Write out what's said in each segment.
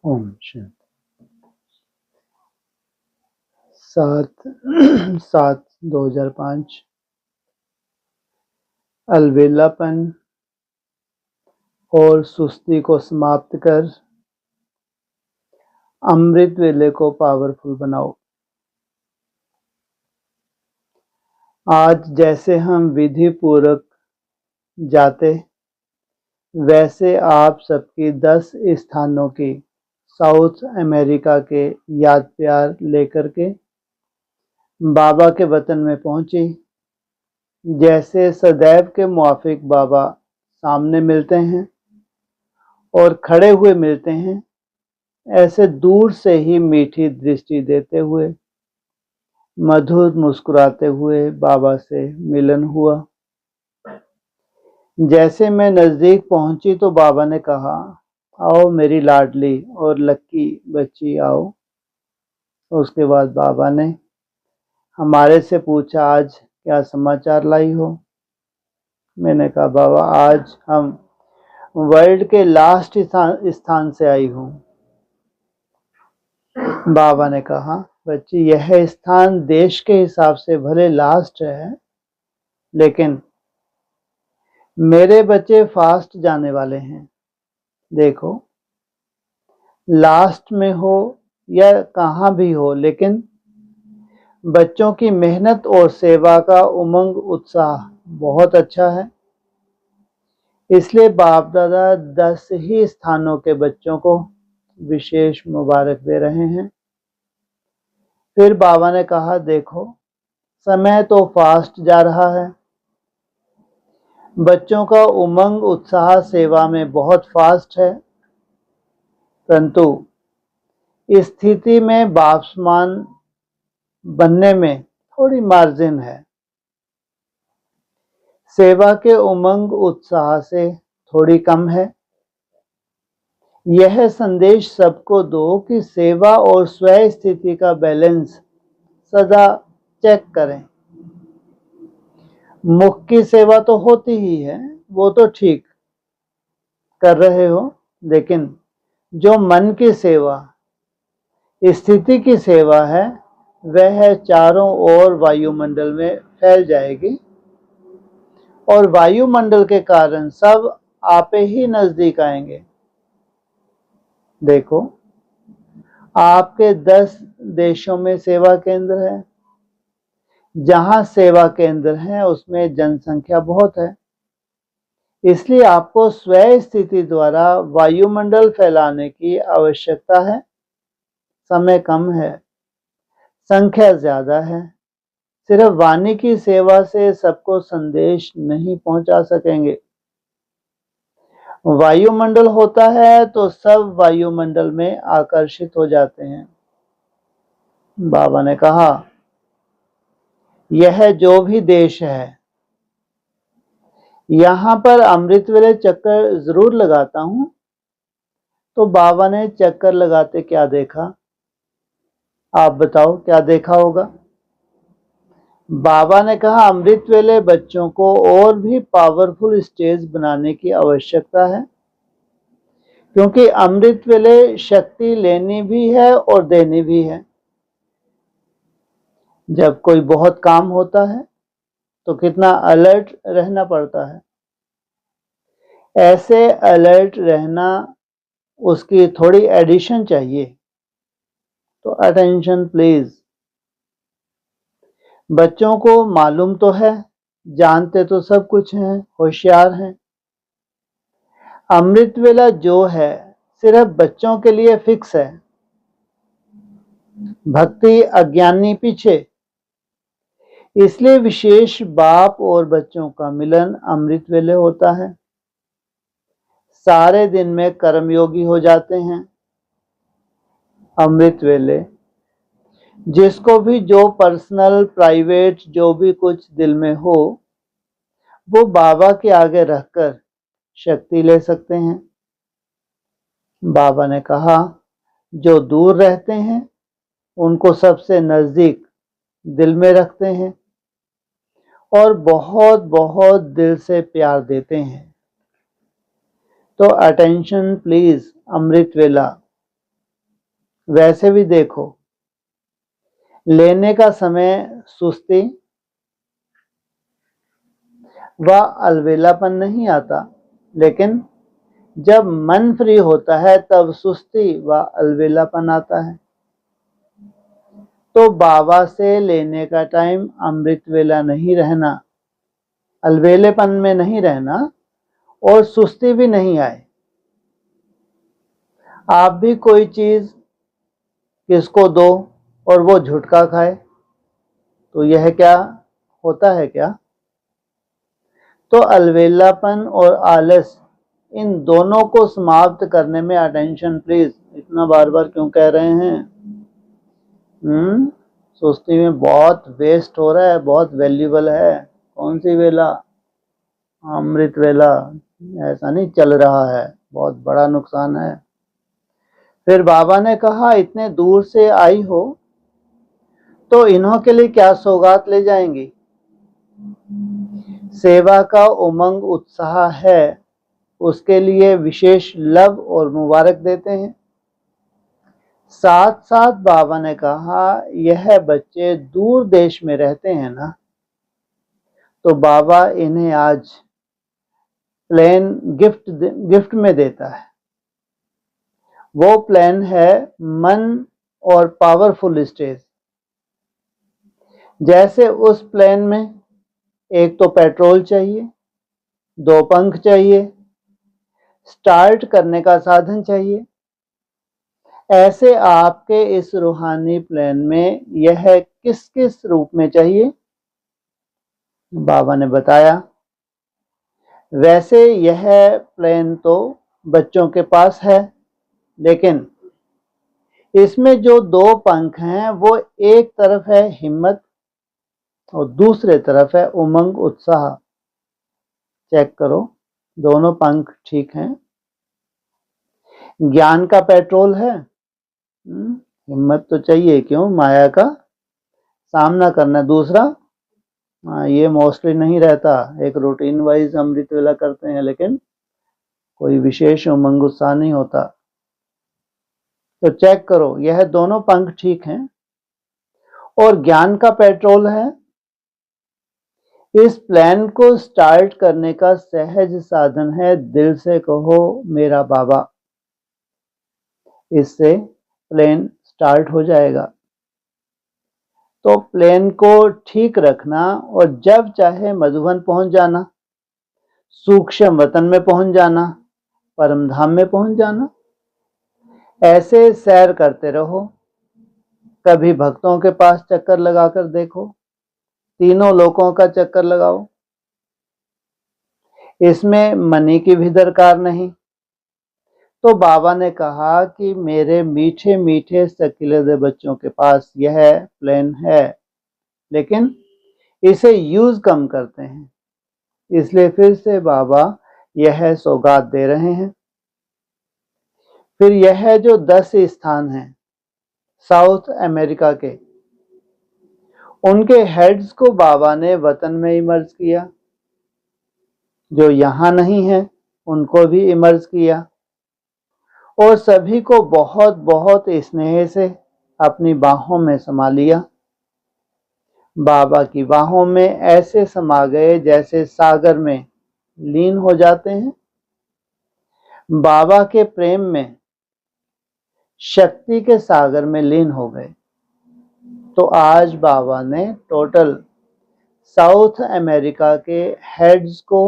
ओम शांति। 7/7/2005 अलवेलापन और सुस्ती को समाप्त कर अमृत वेले को पावरफुल बनाओ। आज जैसे हम विधि पूर्वक जाते वैसे आप सबकी 10 स्थानों की साउथ अमेरिका के याद प्यार लेकर के बाबा के वतन में पहुंची। जैसे सदैव के मुआफिक बाबा सामने मिलते हैं और खड़े हुए मिलते हैं, ऐसे दूर से ही मीठी दृष्टि देते हुए मधुर मुस्कुराते हुए बाबा से मिलन हुआ। जैसे मैं नजदीक पहुंची तो बाबा ने कहा, आओ मेरी लाडली और लक्की बच्ची आओ। उसके बाद बाबा ने हमारे से पूछा, आज क्या समाचार लाई हो। मैंने कहा, बाबा आज हम वर्ल्ड के लास्ट स्थान से आई हूँ। बाबा ने कहा, बच्ची यह स्थान देश के हिसाब से भले लास्ट है, लेकिन मेरे बच्चे फास्ट जाने वाले हैं। देखो, लास्ट में हो या कहाँ भी हो, लेकिन बच्चों की मेहनत और सेवा का उमंग उत्साह बहुत अच्छा है। इसलिए बाप दादा 10 ही स्थानों के बच्चों को विशेष मुबारक दे रहे हैं। फिर बाबा ने कहा, देखो समय तो फास्ट जा रहा है, बच्चों का उमंग उत्साह सेवा में बहुत फास्ट है, परंतु इस स्थिति में बापसमान बनने में थोड़ी मार्जिन है। सेवा के उमंग उत्साह से थोड़ी कम है। यह संदेश सबको दो कि सेवा और स्वयं स्थिति का बैलेंस सदा चेक करें। मुख की सेवा तो होती ही है, वो तो ठीक कर रहे हो, लेकिन जो मन की सेवा, स्थिति की सेवा है, वह चारों ओर वायुमंडल में फैल जाएगी और वायुमंडल के कारण सब आपे ही नजदीक आएंगे। देखो, आपके 10 देशों में सेवा केंद्र है। जहां सेवा केंद्र है उसमें जनसंख्या बहुत है, इसलिए आपको स्वयं स्थिति द्वारा वायुमंडल फैलाने की आवश्यकता है। समय कम है, संख्या ज्यादा है। सिर्फ वाणी की सेवा से सबको संदेश नहीं पहुंचा सकेंगे। वायुमंडल होता है तो सब वायुमंडल में आकर्षित हो जाते हैं। बाबा ने कहा, यह जो भी देश है, यहां पर अमृत वेले चक्कर जरूर लगाता हूं। तो बाबा ने चक्कर लगाते क्या देखा, आप बताओ क्या देखा होगा। बाबा ने कहा, अमृत वेले बच्चों को और भी पावरफुल स्टेज बनाने की आवश्यकता है, क्योंकि अमृत वेले शक्ति लेनी भी है और देनी भी है। जब कोई बहुत काम होता है तो कितना अलर्ट रहना पड़ता है। ऐसे अलर्ट रहना, उसकी थोड़ी एडिशन चाहिए। तो अटेंशन प्लीज। बच्चों को मालूम तो है, जानते तो सब कुछ हैं, होशियार हैं। अमृत वेला जो है सिर्फ बच्चों के लिए फिक्स है, भक्ति अज्ञानी पीछे। इसलिए विशेष बाप और बच्चों का मिलन अमृत वेले होता है। सारे दिन में कर्मयोगी हो जाते हैं। अमृत वेले जिसको भी जो पर्सनल प्राइवेट जो भी कुछ दिल में हो, वो बाबा के आगे रखकर शक्ति ले सकते हैं। बाबा ने कहा, जो दूर रहते हैं उनको सबसे नजदीक दिल में रखते हैं और बहुत बहुत दिल से प्यार देते हैं। तो अटेंशन प्लीज। अमृत वेला वैसे भी देखो, लेने का समय सुस्ती व अलबेलापन नहीं आता, लेकिन जब मन फ्री होता है तब सुस्ती व अलबेलापन आता है। तो बाबा से लेने का टाइम अमृत वेला नहीं रहना, अलबेलेपन में नहीं रहना और सुस्ती भी नहीं आए। आप भी कोई चीज किसको दो और वो झुटका खाए, तो यह क्या होता है क्या? तो अलबेलापन और आलस, इन दोनों को समाप्त करने में अटेंशन प्लीज। इतना बार बार क्यों कह रहे हैं? सुस्ती में बहुत वेस्ट हो रहा है, बहुत वैल्यूबल है। कौन सी वेला? अमृत वेला। ऐसा नहीं चल रहा है, बहुत बड़ा नुकसान है। फिर बाबा ने कहा, इतने दूर से आई हो तो इन्हों के लिए क्या सौगात ले जाएंगी? सेवा का उमंग उत्साह है, उसके लिए विशेष लव और मुबारक देते हैं। साथ साथ बाबा ने कहा, यह बच्चे दूर देश में रहते हैं ना, तो बाबा इन्हें आज प्लेन गिफ्ट में देता है। वो प्लेन है मन और पावरफुल स्टेज। जैसे उस प्लेन में एक तो पेट्रोल चाहिए, 2 पंख चाहिए, स्टार्ट करने का साधन चाहिए। ऐसे आपके इस रूहानी प्लेन में यह किस किस रूप में चाहिए? बाबा ने बताया, वैसे यह प्लेन तो बच्चों के पास है, लेकिन इसमें जो 2 पंख हैं वो एक तरफ है हिम्मत और दूसरे तरफ है उमंग उत्साह। चेक करो, दोनों पंख ठीक हैं। ज्ञान का पेट्रोल है, हिम्मत तो चाहिए, क्यों? माया का सामना करना। दूसरा, ये मोस्टली नहीं रहता, एक रूटीन वाइज अमृत वेला करते हैं, लेकिन कोई विशेष उमंग उत्साह नहीं होता। तो चेक करो, यह दोनों पंख ठीक हैं और ज्ञान का पेट्रोल है। इस प्लान को स्टार्ट करने का सहज साधन है, दिल से कहो मेरा बाबा। इससे प्लेन स्टार्ट हो जाएगा। तो प्लेन को ठीक रखना और जब चाहे मधुबन पहुंच जाना, सूक्ष्म वतन में पहुंच जाना, परम धाम में पहुंच जाना। ऐसे सैर करते रहो। कभी भक्तों के पास चक्कर लगाकर देखो, तीनों लोकों का चक्कर लगाओ। इसमें मनी की भी दरकार नहीं। तो बाबा ने कहा कि मेरे मीठे मीठे सकीले बच्चों के पास यह प्लेन है, लेकिन इसे यूज कम करते हैं, इसलिए फिर से बाबा यह सौगात दे रहे हैं। फिर यह जो 10 स्थान हैं साउथ अमेरिका के, उनके हेड्स को बाबा ने वतन में इमर्ज किया। जो यहां नहीं है उनको भी इमर्ज किया और सभी को बहुत बहुत स्नेह से अपनी बाहों में समा लिया। बाबा की बाहों में ऐसे समा गए जैसे सागर में लीन हो जाते हैं। बाबा के प्रेम में शक्ति के सागर में लीन हो गए। तो आज बाबा ने टोटल साउथ अमेरिका के हेड्स को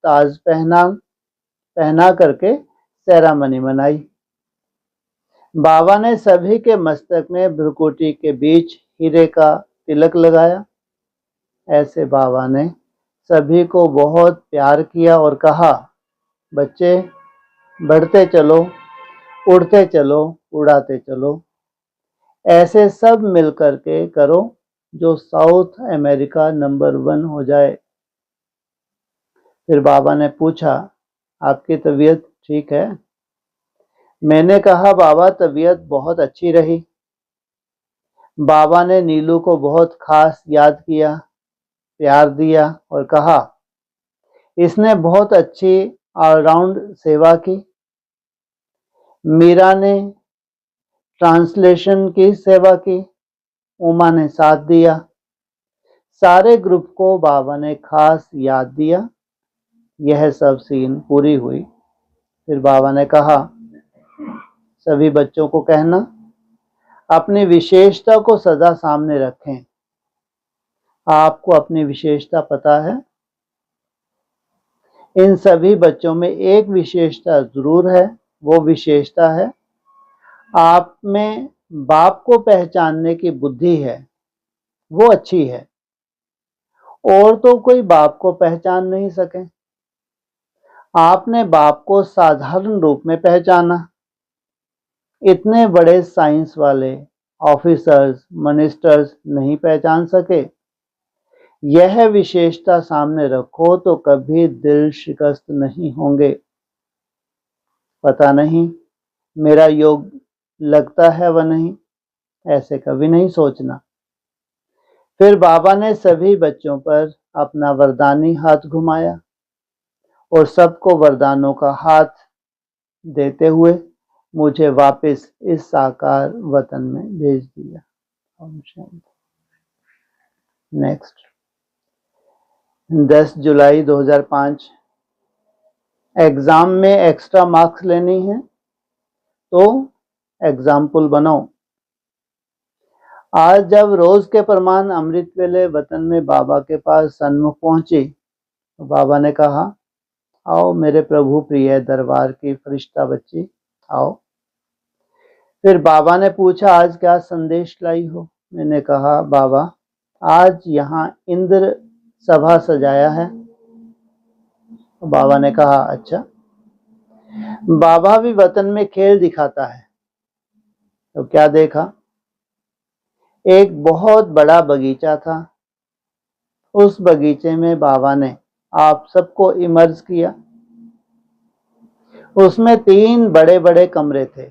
ताज पहना करके सेरामनी मनाई। बाबा ने सभी के मस्तक में भ्रुकुटी के बीच हीरे का तिलक लगाया। ऐसे बाबा ने सभी को बहुत प्यार किया और कहा, बच्चे बढ़ते चलो, उड़ते चलो, उड़ाते चलो। ऐसे सब मिलकर के करो जो साउथ अमेरिका नंबर 1 हो जाए। फिर बाबा ने पूछा, आपकी तबीयत ठीक है? मैंने कहा, बाबा तबीयत बहुत अच्छी रही। बाबा ने नीलू को बहुत खास याद किया, प्यार दिया और कहा, इसने बहुत अच्छी ऑलराउंड सेवा की। मीरा ने ट्रांसलेशन की सेवा की, उमा ने साथ दिया। सारे ग्रुप को बाबा ने खास याद दिया। यह सब सीन पूरी हुई। फिर बाबा ने कहा, सभी बच्चों को कहना, अपनी विशेषता को सदा सामने रखें। आपको अपनी विशेषता पता है? इन सभी बच्चों में एक विशेषता जरूर है। वो विशेषता है, आप में बाप को पहचानने की बुद्धि है, वो अच्छी है। और तो कोई बाप को पहचान नहीं सके। आपने बाप को साधारण रूप में पहचाना। इतने बड़े साइंस वाले ऑफिसर्स, मिनिस्टर्स नहीं पहचान सके। यह विशेषता सामने रखो तो कभी दिल शिकस्त नहीं होंगे। पता नहीं मेरा योग लगता है व नहीं, ऐसे कभी नहीं सोचना। फिर बाबा ने सभी बच्चों पर अपना वरदानी हाथ घुमाया और सबको वरदानों का हाथ देते हुए मुझे वापस इस साकार वतन में भेज दिया। नेक्स्ट 10 जुलाई 2005। एग्जाम में एक्स्ट्रा मार्क्स लेनी है तो एग्जाम्पल बनाओ। आज जब रोज के प्रमाण अमृत वेले वतन में बाबा के पास सन्मुख पहुंची तो बाबा ने कहा, आओ मेरे प्रभु प्रिय दरबार की फरिश्ता बच्ची, आओ। फिर बाबा ने पूछा, आज क्या संदेश लाई हो? मैंने कहा, बाबा आज यहाँ इंद्र सभा सजाया है। तो बाबा ने कहा, अच्छा। बाबा भी वतन में खेल दिखाता है। तो क्या देखा? एक बहुत बड़ा बगीचा था। उस बगीचे में बाबा ने आप सबको इमर्ज किया। उसमें 3 बड़े बड़े कमरे थे।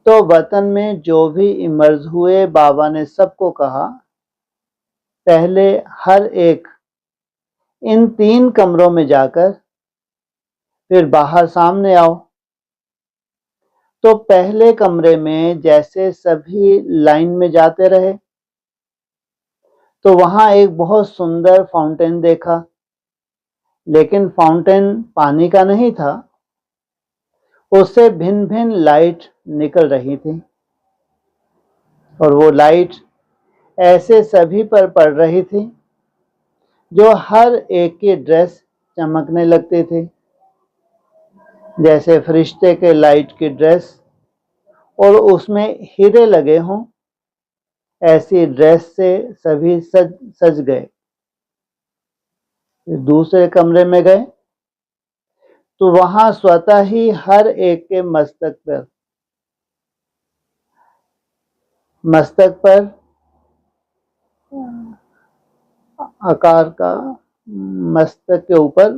तो वतन में जो भी इमर्ज हुए, बाबा ने सबको कहा, पहले हर एक इन 3 कमरों में जाकर फिर बाहर सामने आओ। तो पहले कमरे में जैसे सभी लाइन में जाते रहे तो वहां एक बहुत सुंदर फाउंटेन देखा। लेकिन फाउंटेन पानी का नहीं था, उससे भिन्न भिन्न लाइट निकल रही थी और वो लाइट ऐसे सभी पर पड़ रही थी जो हर एक की ड्रेस चमकने लगती थी, जैसे फरिश्ते के लाइट की ड्रेस और उसमें हीरे लगे हों। ऐसी ड्रेस से सभी सज गए। दूसरे कमरे में गए तो वहां स्वतः ही हर एक के मस्तक पर आकार का मस्तक के ऊपर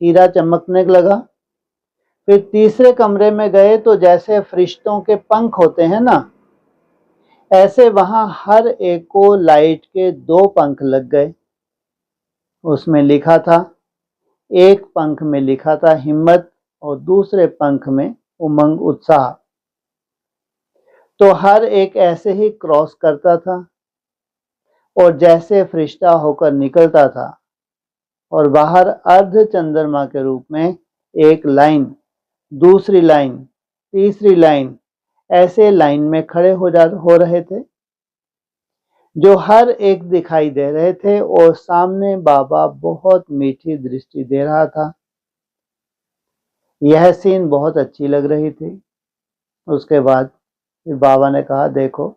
हीरा चमकने लगा। फिर तीसरे कमरे में गए तो जैसे फरिश्तों के पंख होते हैं ना, ऐसे वहां हर एक को लाइट के 2 पंख लग गए। उसमें लिखा था, एक पंख में लिखा था हिम्मत और दूसरे पंख में उमंग उत्साह। तो हर एक ऐसे ही क्रॉस करता था और जैसे फरिश्ता होकर निकलता था और बाहर अर्ध चंद्रमा के रूप में एक लाइन, दूसरी लाइन, तीसरी लाइन, ऐसे लाइन में खड़े हो रहे थे जो हर एक दिखाई दे रहे थे और सामने बाबा बहुत मीठी दृष्टि दे रहा था। यह सीन बहुत अच्छी लग रही थी। उसके बाद फिर बाबा ने कहा, देखो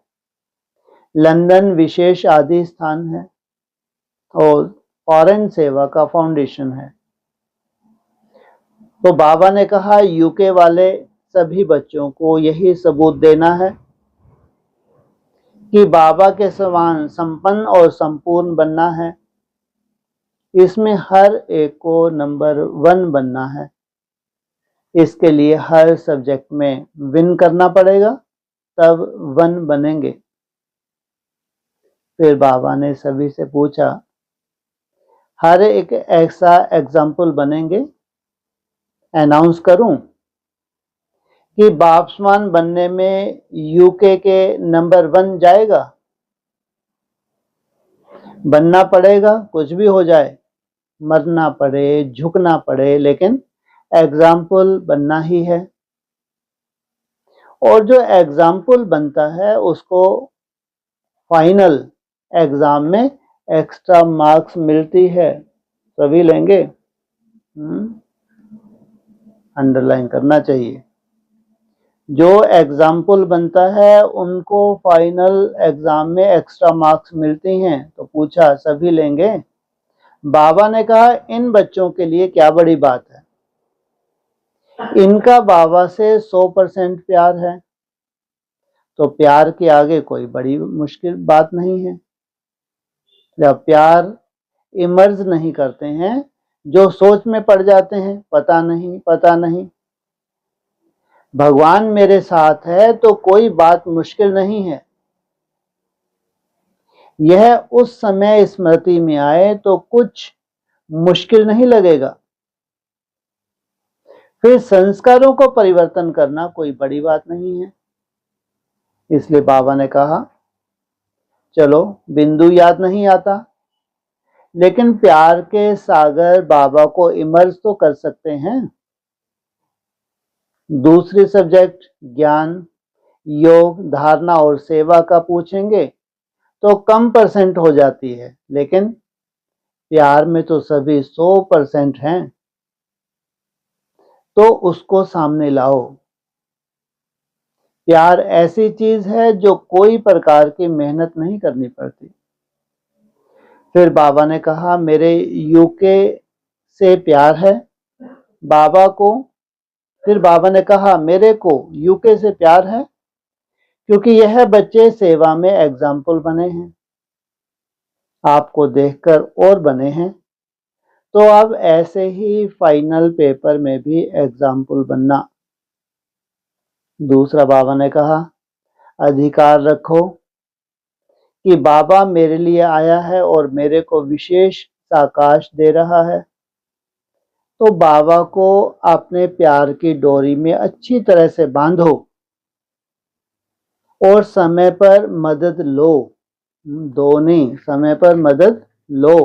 लंदन विशेष आदि स्थान है और फॉरेन सेवा का फाउंडेशन है। तो बाबा ने कहा, यूके वाले सभी बच्चों को यही सबूत देना है कि बाबा के समान संपन्न और संपूर्ण बनना है। इसमें हर एक को नंबर 1 बनना है। इसके लिए हर सब्जेक्ट में विन करना पड़ेगा, तब 1 बनेंगे। फिर बाबा ने सभी से पूछा, हर एक ऐसा एग्जाम्पल बनेंगे? अनाउंस करूं? कि बाप्समान बनने में यूके के नंबर 1 जाएगा? बनना पड़ेगा, कुछ भी हो जाए, मरना पड़े, झुकना पड़े, लेकिन एग्जाम्पल बनना ही है। और जो एग्जाम्पल बनता है उसको फाइनल एग्जाम में एक्स्ट्रा मार्क्स मिलती है। सभी लेंगे? अंडरलाइन करना चाहिए। जो एग्जाम्पल बनता है उनको फाइनल एग्जाम में एक्स्ट्रा मार्क्स मिलती हैं। तो पूछा सभी लेंगे? बाबा ने कहा इन बच्चों के लिए क्या बड़ी बात है, इनका बाबा से 100% प्यार है, तो प्यार के आगे कोई बड़ी मुश्किल बात नहीं है। जब प्यार इमर्ज नहीं करते हैं, जो सोच में पड़ जाते हैं, पता नहीं पता नहीं, भगवान मेरे साथ है तो कोई बात मुश्किल नहीं है, यह उस समय स्मृति में आए तो कुछ मुश्किल नहीं लगेगा। फिर संस्कारों को परिवर्तन करना कोई बड़ी बात नहीं है। इसलिए बाबा ने कहा चलो बिंदु याद नहीं आता, लेकिन प्यार के सागर बाबा को इमर्ज तो कर सकते हैं। दूसरी सब्जेक्ट ज्ञान, योग, धारणा और सेवा का पूछेंगे तो कम परसेंट हो जाती है, लेकिन प्यार में तो सभी 100% हैं, तो उसको सामने लाओ। प्यार ऐसी चीज है जो कोई प्रकार की मेहनत नहीं करनी पड़ती। फिर बाबा ने कहा मेरे यूके से प्यार है बाबा को। फिर बाबा ने कहा मेरे को यूके से प्यार है क्योंकि यह बच्चे सेवा में एग्जाम्पल बने हैं, आपको देखकर और बने हैं, तो अब ऐसे ही फाइनल पेपर में भी एग्जाम्पल बनना। दूसरा बाबा ने कहा अधिकार रखो कि बाबा मेरे लिए आया है और मेरे को विशेष साकाश दे रहा है, तो बाबा को अपने प्यार की डोरी में अच्छी तरह से बांधो और समय पर मदद लो। दोनों समय पर मदद लो।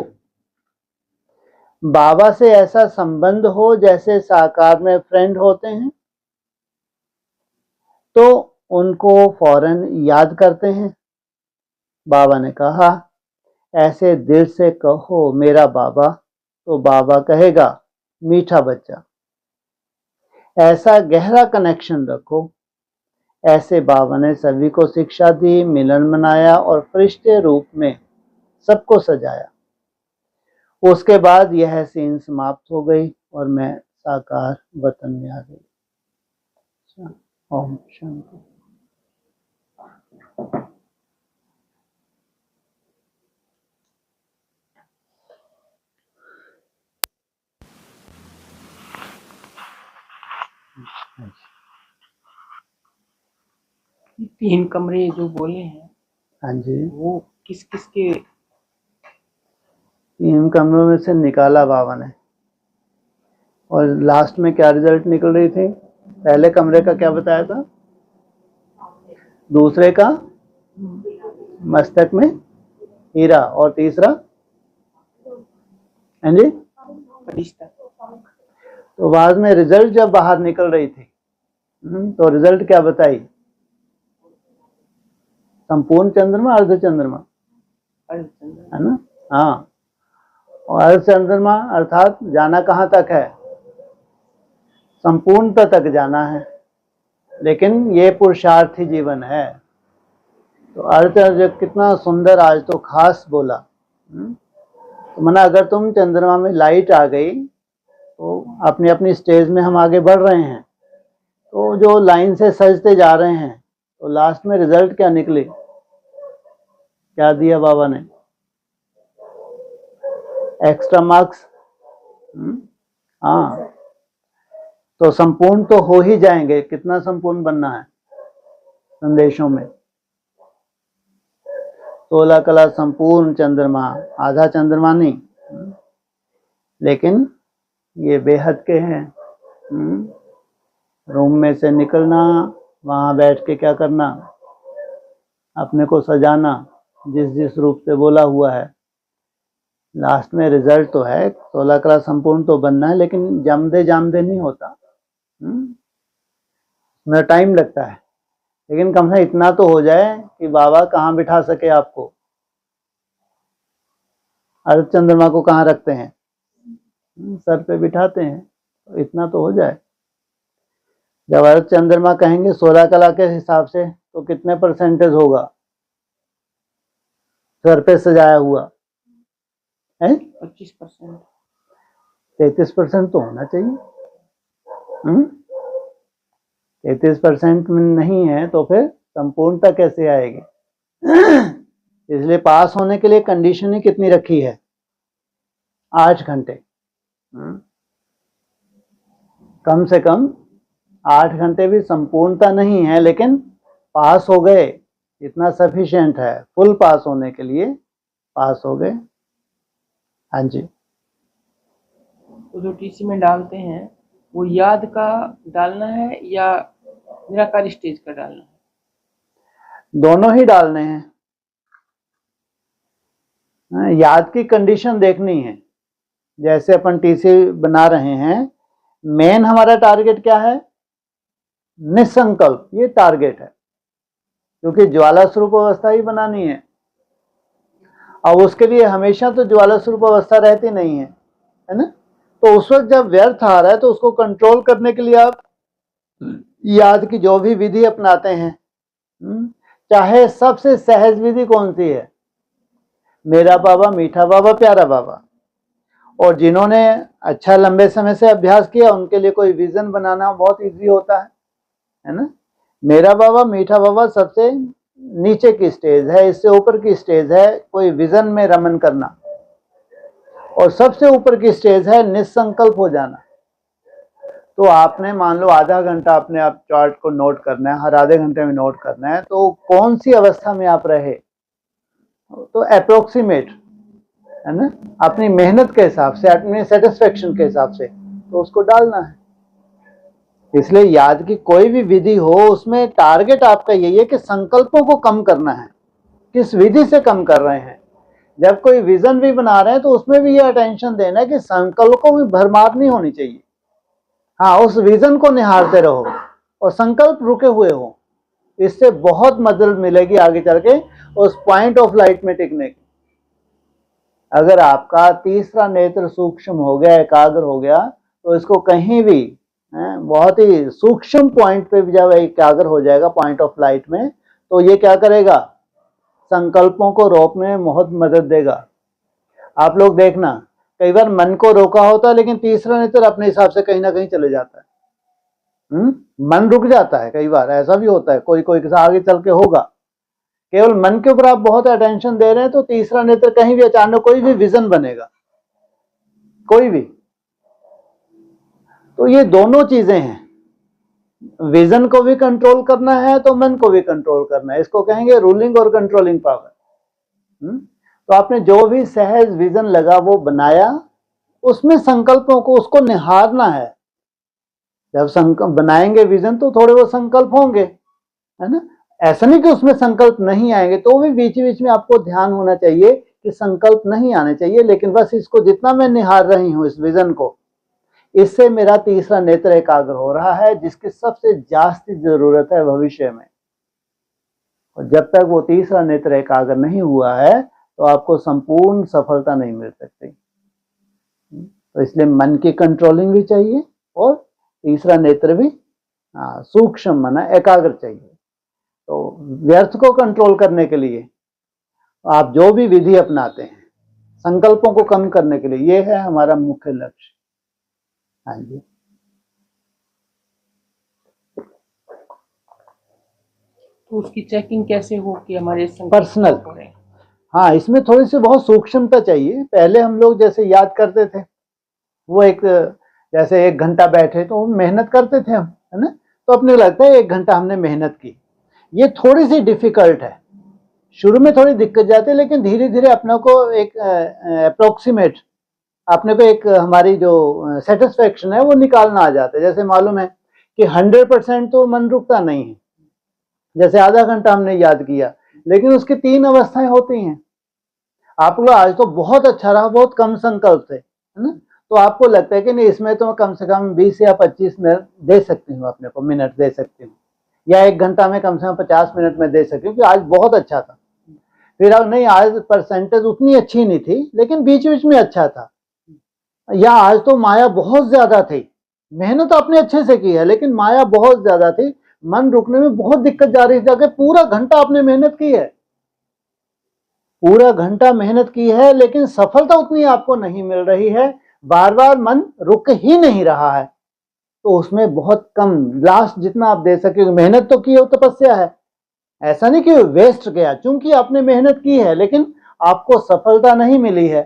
बाबा से ऐसा संबंध हो जैसे साकार में फ्रेंड होते हैं, तो उनको फौरन याद करते हैं। बाबा ने कहा ऐसे दिल से कहो मेरा बाबा, तो बाबा कहेगा मीठा बच्चा। ऐसा गहरा कनेक्शन रखो। ऐसे बाबा ने सभी को शिक्षा दी, मिलन मनाया और फरिश्ते रूप में सबको सजाया। उसके बाद यह सीन समाप्त हो गई और मैं साकार वतन में आ गई। ओम शांति। तीन कमरे जो बोले हैं, हाँ जी, वो किस किस के? 3 कमरों में से निकाला बाबा ने। और लास्ट में क्या रिजल्ट निकल रही थी? पहले कमरे का क्या बताया था? दूसरे का मस्तक में हीरा, और तीसरा हाँ जी, तो बाद में रिजल्ट जब बाहर निकल रही थी तो रिजल्ट क्या बताई? संपूर्ण चंद्रमा, अर्ध चंद्रमा, है ना? हाँ, और अर्ध चंद्रमा अर्थात जाना कहाँ तक है? संपूर्णता तक जाना है, लेकिन ये पुरुषार्थी जीवन है। तो अर्थ कितना सुंदर आज तो खास बोला। तो मना अगर तुम चंद्रमा में लाइट आ गई तो अपनी अपनी स्टेज में हम आगे बढ़ रहे हैं, तो जो लाइन से सजते जा रहे हैं, तो लास्ट में रिजल्ट क्या निकले? क्या दिया बाबा ने? Extra marks. हाँ, तो संपूर्ण तो हो ही जाएंगे। कितना संपूर्ण बनना है संदेशों में? 16 कला संपूर्ण चंद्रमा, आधा चंद्रमा नहीं, लेकिन ये बेहद के हैं। रूम में से निकलना, वहाँ बैठ के क्या करना, अपने को सजाना जिस जिस रूप से बोला हुआ है। लास्ट में रिजल्ट तो है 16 कला संपूर्ण तो बनना है, लेकिन जमदे जामदे नहीं होता, में टाइम लगता है। लेकिन कम से इतना तो हो जाए कि बाबा कहाँ बिठा सके आपको। अर्थ चंद्रमा को कहाँ रखते हैं? सर पे बिठाते हैं, तो इतना तो हो जाए। जब अर्थ चंद्रमा कहेंगे 16 कला के हिसाब से, तो कितने परसेंटेज होगा सर पे सजाया हुआ है? 25%। 33% तो होना चाहिए। 33% में नहीं है तो फिर संपूर्णता कैसे आएगी? इसलिए पास होने के लिए कंडीशन ही कितनी रखी है? 8 घंटे। कम से कम 8 घंटे भी संपूर्णता नहीं है, लेकिन पास हो गए इतना सफिशिएंट है। फुल पास होने के लिए पास हो गए। हाँ जी। तो जो टीसी में डालते हैं वो याद का डालना है या निराकार स्टेज का डालना है? दोनों ही डालने हैं। याद की कंडीशन देखनी है। जैसे अपन टीसी बना रहे हैं, मेन हमारा टारगेट क्या है? निसंकल्प, ये टारगेट है, क्योंकि ज्वाला स्वरूप अवस्था ही बनानी है। अब उसके लिए हमेशा तो ज्वाला स्वरूप अवस्था रहती नहीं है ना? तो उस वक्त जब व्यर्थ आ रहा है तो उसको कंट्रोल करने के लिए आप याद की जो भी विधि अपनाते हैं, चाहे सबसे सहज विधि कौन सी है? मेरा बाबा, मीठा बाबा, प्यारा बाबा। और जिन्होंने अच्छा लंबे समय से अभ्यास किया उनके लिए कोई विजन बनाना बहुत इजी होता है ना? मेरा बाबा, मीठा बाबा सबसे नीचे की स्टेज है, इससे ऊपर की स्टेज है कोई विजन में रमन करना, और सबसे ऊपर की स्टेज है निसंकल्प हो जाना। तो आपने मान लो आधा घंटा अपने आप चार्ट को नोट करना है, हर आधे घंटे में नोट करना है, तो कौन सी अवस्था में आप रहे, तो अप्रोक्सीमेट है ना, अपनी मेहनत के हिसाब से, अपनी सेटिस्फेक्शन के हिसाब से तो उसको डालना है। इसलिए याद की कोई भी विधि हो, उसमें टारगेट आपका यही है कि संकल्पों को कम करना है। किस विधि से कम कर रहे हैं? जब कोई विजन भी बना रहे हैं तो उसमें भी ये अटेंशन देना है कि संकल्पों में भरमार नहीं होनी चाहिए। हाँ, उस विजन को निहारते रहो और संकल्प रुके हुए हो। इससे बहुत मदद मिलेगी आगे चल के उस पॉइंट ऑफ लाइट में टिकने की। अगर आपका तीसरा नेत्र सूक्ष्म हो गया, एकाग्र हो गया, तो इसको कहीं भी बहुत ही सूक्ष्म पॉइंट पे जब एकाग्र हो जाएगा पॉइंट ऑफ लाइट में, तो ये क्या करेगा? संकल्पों को रोकने में बहुत मदद देगा। आप लोग देखना, कई बार मन को रोका होता है लेकिन तीसरा नेत्र अपने हिसाब से कहीं ना कहीं चले जाता है। मन रुक जाता है, कई बार ऐसा भी होता है, कोई कोई आगे चल के होगा। केवल मन के ऊपर आप बहुत अटेंशन दे रहे हैं तो तीसरा नेत्र कहीं भी अचानक कोई भी विजन बनेगा, कोई भी। तो ये दोनों चीजें हैं, विजन को भी कंट्रोल करना है तो मन को भी कंट्रोल करना है। इसको कहेंगे रूलिंग और कंट्रोलिंग पावर। तो आपने जो भी सहज विजन लगा वो बनाया, उसमें संकल्पों को, उसको निहारना है। जब संकल्प बनाएंगे विजन तो थोड़े वो संकल्प होंगे, है ना? ऐसा नहीं कि उसमें संकल्प नहीं आएंगे, तो भी बीच बीच में आपको ध्यान होना चाहिए कि संकल्प नहीं आने चाहिए, लेकिन बस इसको जितना मैं निहार रही हूं इस विजन को, इससे मेरा तीसरा नेत्र एकाग्र हो रहा है, जिसकी सबसे जास्ती जरूरत है भविष्य में। और जब तक वो तीसरा नेत्र एकाग्र नहीं हुआ है तो आपको संपूर्ण सफलता नहीं मिल सकती। तो इसलिए मन की कंट्रोलिंग भी चाहिए और तीसरा नेत्र भी सूक्ष्म माना एकाग्र चाहिए। तो व्यर्थ को कंट्रोल करने के लिए आप जो भी विधि अपनाते हैं, संकल्पों को कम करने के लिए, ये है हमारा मुख्य लक्ष्य। हाँ जी। तो उसकी चेकिंग कैसे हो कि हमारे पर्सनल? हाँ, इसमें थोड़ी सी बहुत सूक्ष्मता चाहिए। पहले हम लोग जैसे याद करते थे, वो एक जैसे 1 घंटा बैठे तो मेहनत करते थे हम, है ना? तो अपने लगता है 1 घंटा हमने मेहनत की। ये थोड़ी सी डिफिकल्ट है, शुरू में थोड़ी दिक्कत जाती है, लेकिन धीरे धीरे अपने को एक अप्रोक्सीमेट, अपने को एक हमारी जो सेटिस्फेक्शन है वो निकालना आ जाता है। जैसे मालूम है कि 100% तो मन रुकता नहीं है। जैसे आधा घंटा हमने याद किया, लेकिन उसकी 3 अवस्थाएं होती हैं। आप लोग आज तो बहुत अच्छा रहा, बहुत कम संकल्प थे, है ना, तो आपको लगता है कि नहीं इसमें तो कम से कम 20 या 25 मिनट दे सकती हूँ, अपने को मिनट दे सकती हूँ, या 1 घंटा में कम से कम 50 मिनट में दे सकती हूँ, क्योंकि आज बहुत अच्छा था। फिर अब नहीं, आज परसेंटेज उतनी अच्छी नहीं थी, लेकिन बीच बीच में अच्छा था। या आज तो माया बहुत ज्यादा थी, मेहनत आपने अच्छे से की है, लेकिन माया बहुत ज्यादा थी, मन रुकने में बहुत दिक्कत जा रही थी। अगर पूरा घंटा आपने मेहनत की है, पूरा घंटा मेहनत की है, लेकिन सफलता उतनी आपको नहीं मिल रही है, बार बार मन रुक ही नहीं रहा है, तो उसमें बहुत कम, लास्ट जितना आप दे सके, मेहनत तो की है, तपस्या है, ऐसा नहीं कि वेस्ट गया, चूंकि आपने मेहनत की है लेकिन आपको सफलता नहीं मिली है,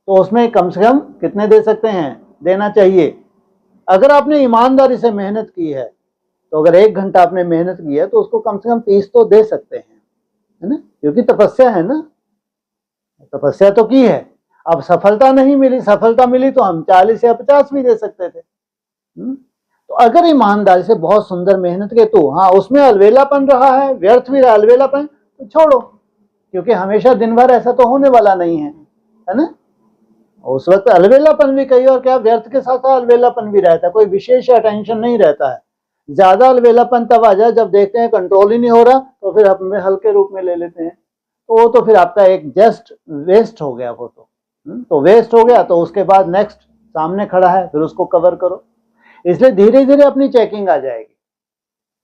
तो उसमें कम से कम कितने दे सकते हैं, देना चाहिए। अगर आपने ईमानदारी से मेहनत की है, तो अगर 1 घंटा आपने मेहनत की है तो उसको कम से कम 30 तो दे सकते हैं, है ना, क्योंकि तपस्या है ना, तपस्या तो की है। अब सफलता नहीं मिली, सफलता मिली तो हम 40 या 50 भी दे सकते थे। तो अगर ईमानदारी से बहुत सुंदर मेहनत के, तो हाँ उसमें अलवेलापन रहा है, व्यर्थ भी रहा अलवेलापन, तो छोड़ो, क्योंकि हमेशा दिन भर ऐसा तो होने वाला नहीं है ना। उस वक्त अलवेलापन भी कही, और क्या व्यर्थ के साथ साथ अलवेलापन भी रहता है, कोई विशेष अटेंशन नहीं रहता है। ज्यादा अलवेलापन तब आ जाए जब देखते हैं कंट्रोल ही नहीं हो रहा, तो फिर हम हल्के रूप में ले लेते हैं, तो वो तो फिर आपका एक जस्ट वेस्ट हो गया, वो तो वेस्ट हो गया, तो उसके बाद नेक्स्ट सामने खड़ा है, फिर उसको कवर करो। इसलिए धीरे धीरे अपनी चेकिंग आ जाएगी।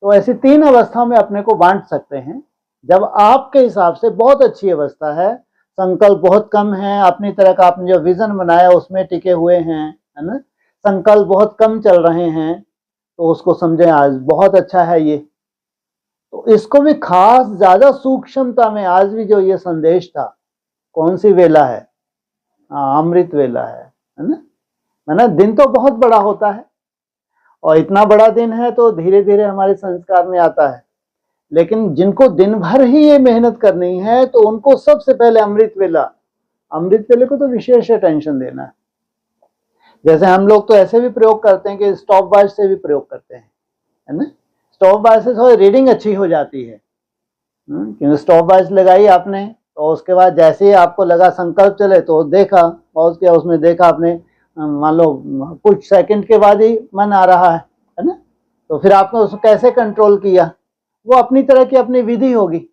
तो ऐसी 3 अवस्थाओं में अपने को बांट सकते हैं। जब आपके हिसाब से बहुत अच्छी अवस्था है, संकल्प बहुत कम है, अपनी तरह का आपने जो विजन बनाया उसमें टिके हुए हैं, है ना, संकल्प बहुत कम चल रहे हैं, तो उसको समझें आज बहुत अच्छा है ये। तो इसको भी खास ज्यादा सूक्ष्मता में आज भी जो ये संदेश था, कौन सी वेला है, अमृत वेला है ना, दिन तो बहुत बड़ा होता है, और इतना बड़ा दिन है तो धीरे धीरे हमारे संस्कार में आता है, लेकिन जिनको दिन भर ही ये मेहनत करनी है, तो उनको सबसे पहले अमृत वेले को तो विशेष अटेंशन देना है। जैसे हम लोग तो ऐसे भी प्रयोग करते हैं कि स्टॉप वॉच से भी प्रयोग करते हैं, है ना, स्टॉप वॉच से थोड़ी रीडिंग अच्छी हो जाती है, क्योंकि स्टॉप वॉच लगाई आपने, तो उसके बाद जैसे ही आपको लगा संकल्प चले तो देखा, पॉज किया, उसमें देखा आपने, मान लो कुछ सेकंड के बाद ही मन आ रहा है ना, तो फिर आपने उसको कैसे कंट्रोल किया, वो अपनी तरह की अपनी विधि होगी।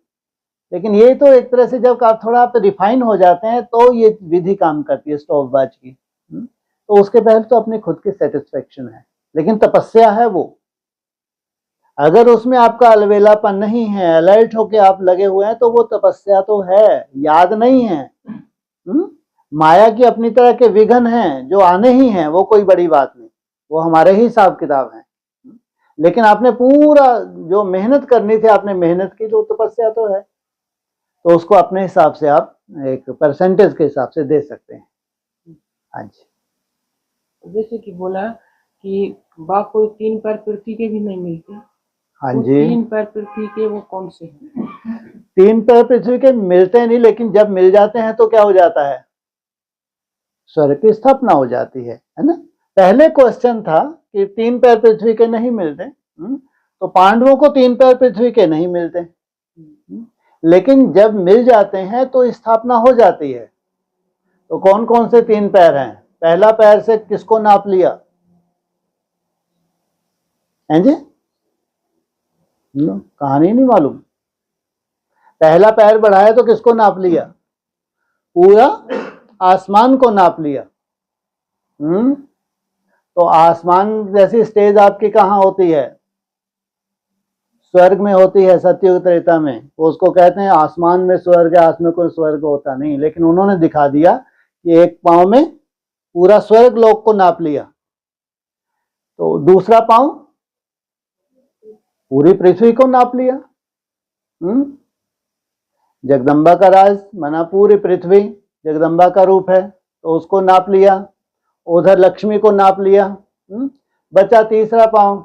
लेकिन ये तो एक तरह से जब आप थोड़ा आप रिफाइन हो जाते हैं, तो ये विधि काम करती है स्टॉप वॉच की। तो उसके पहले तो अपनी खुद की सेटिस्फेक्शन है, लेकिन तपस्या है वो। अगर उसमें आपका अलवेलापन नहीं है, अलर्ट होके आप लगे हुए हैं, तो वो तपस्या तो है, याद नहीं है। माया की अपनी तरह के विघ्न हैं जो आने ही हैं, वो कोई बड़ी बात नहीं, वो हमारे ही हिसाब किताब हैं। लेकिन आपने पूरा जो मेहनत करनी थी आपने मेहनत की, तो तपस्या तो है, तो उसको अपने हिसाब से आप एक परसेंटेज के हिसाब से दे सकते हैं। हाँ जी, जैसे कि बोला कि बाप को 3 पैर पृथ्वी के भी नहीं मिलते। हाँ वो जी, 3 पैर पृथ्वी के वो कौन से हैं? 3 पैर पृथ्वी के मिलते नहीं, लेकिन जब मिल जाते हैं तो क्या हो जाता है, स्वर्ग की स्थापना हो जाती है ना। पहले क्वेश्चन था कि 3 पैर पृथ्वी के नहीं मिलते, तो पांडवों को 3 पैर पृथ्वी के नहीं मिलते, लेकिन जब मिल जाते हैं तो स्थापना हो जाती है। तो कौन कौन से 3 पैर हैं, पहला पैर से किसको नाप लिया, हैं जी, कहानी नहीं मालूम। पहला पैर बढ़ाया तो किसको नाप लिया, पूरा आसमान को नाप लिया। तो आसमान जैसी स्टेज आपकी कहाँ होती है, स्वर्ग में होती है, सत्ययुग त्रेता में। तो उसको कहते हैं आसमान में स्वर्ग है, आसमान कोई स्वर्ग होता नहीं, लेकिन उन्होंने दिखा दिया कि एक पांव में पूरा स्वर्ग लोक को नाप लिया, तो दूसरा पांव पूरी पृथ्वी को नाप लिया। जगदम्बा का राज माना पूरी पृथ्वी जगदम्बा का रूप है, तो उसको नाप लिया, उधर लक्ष्मी को नाप लिया। बचा तीसरा पांव,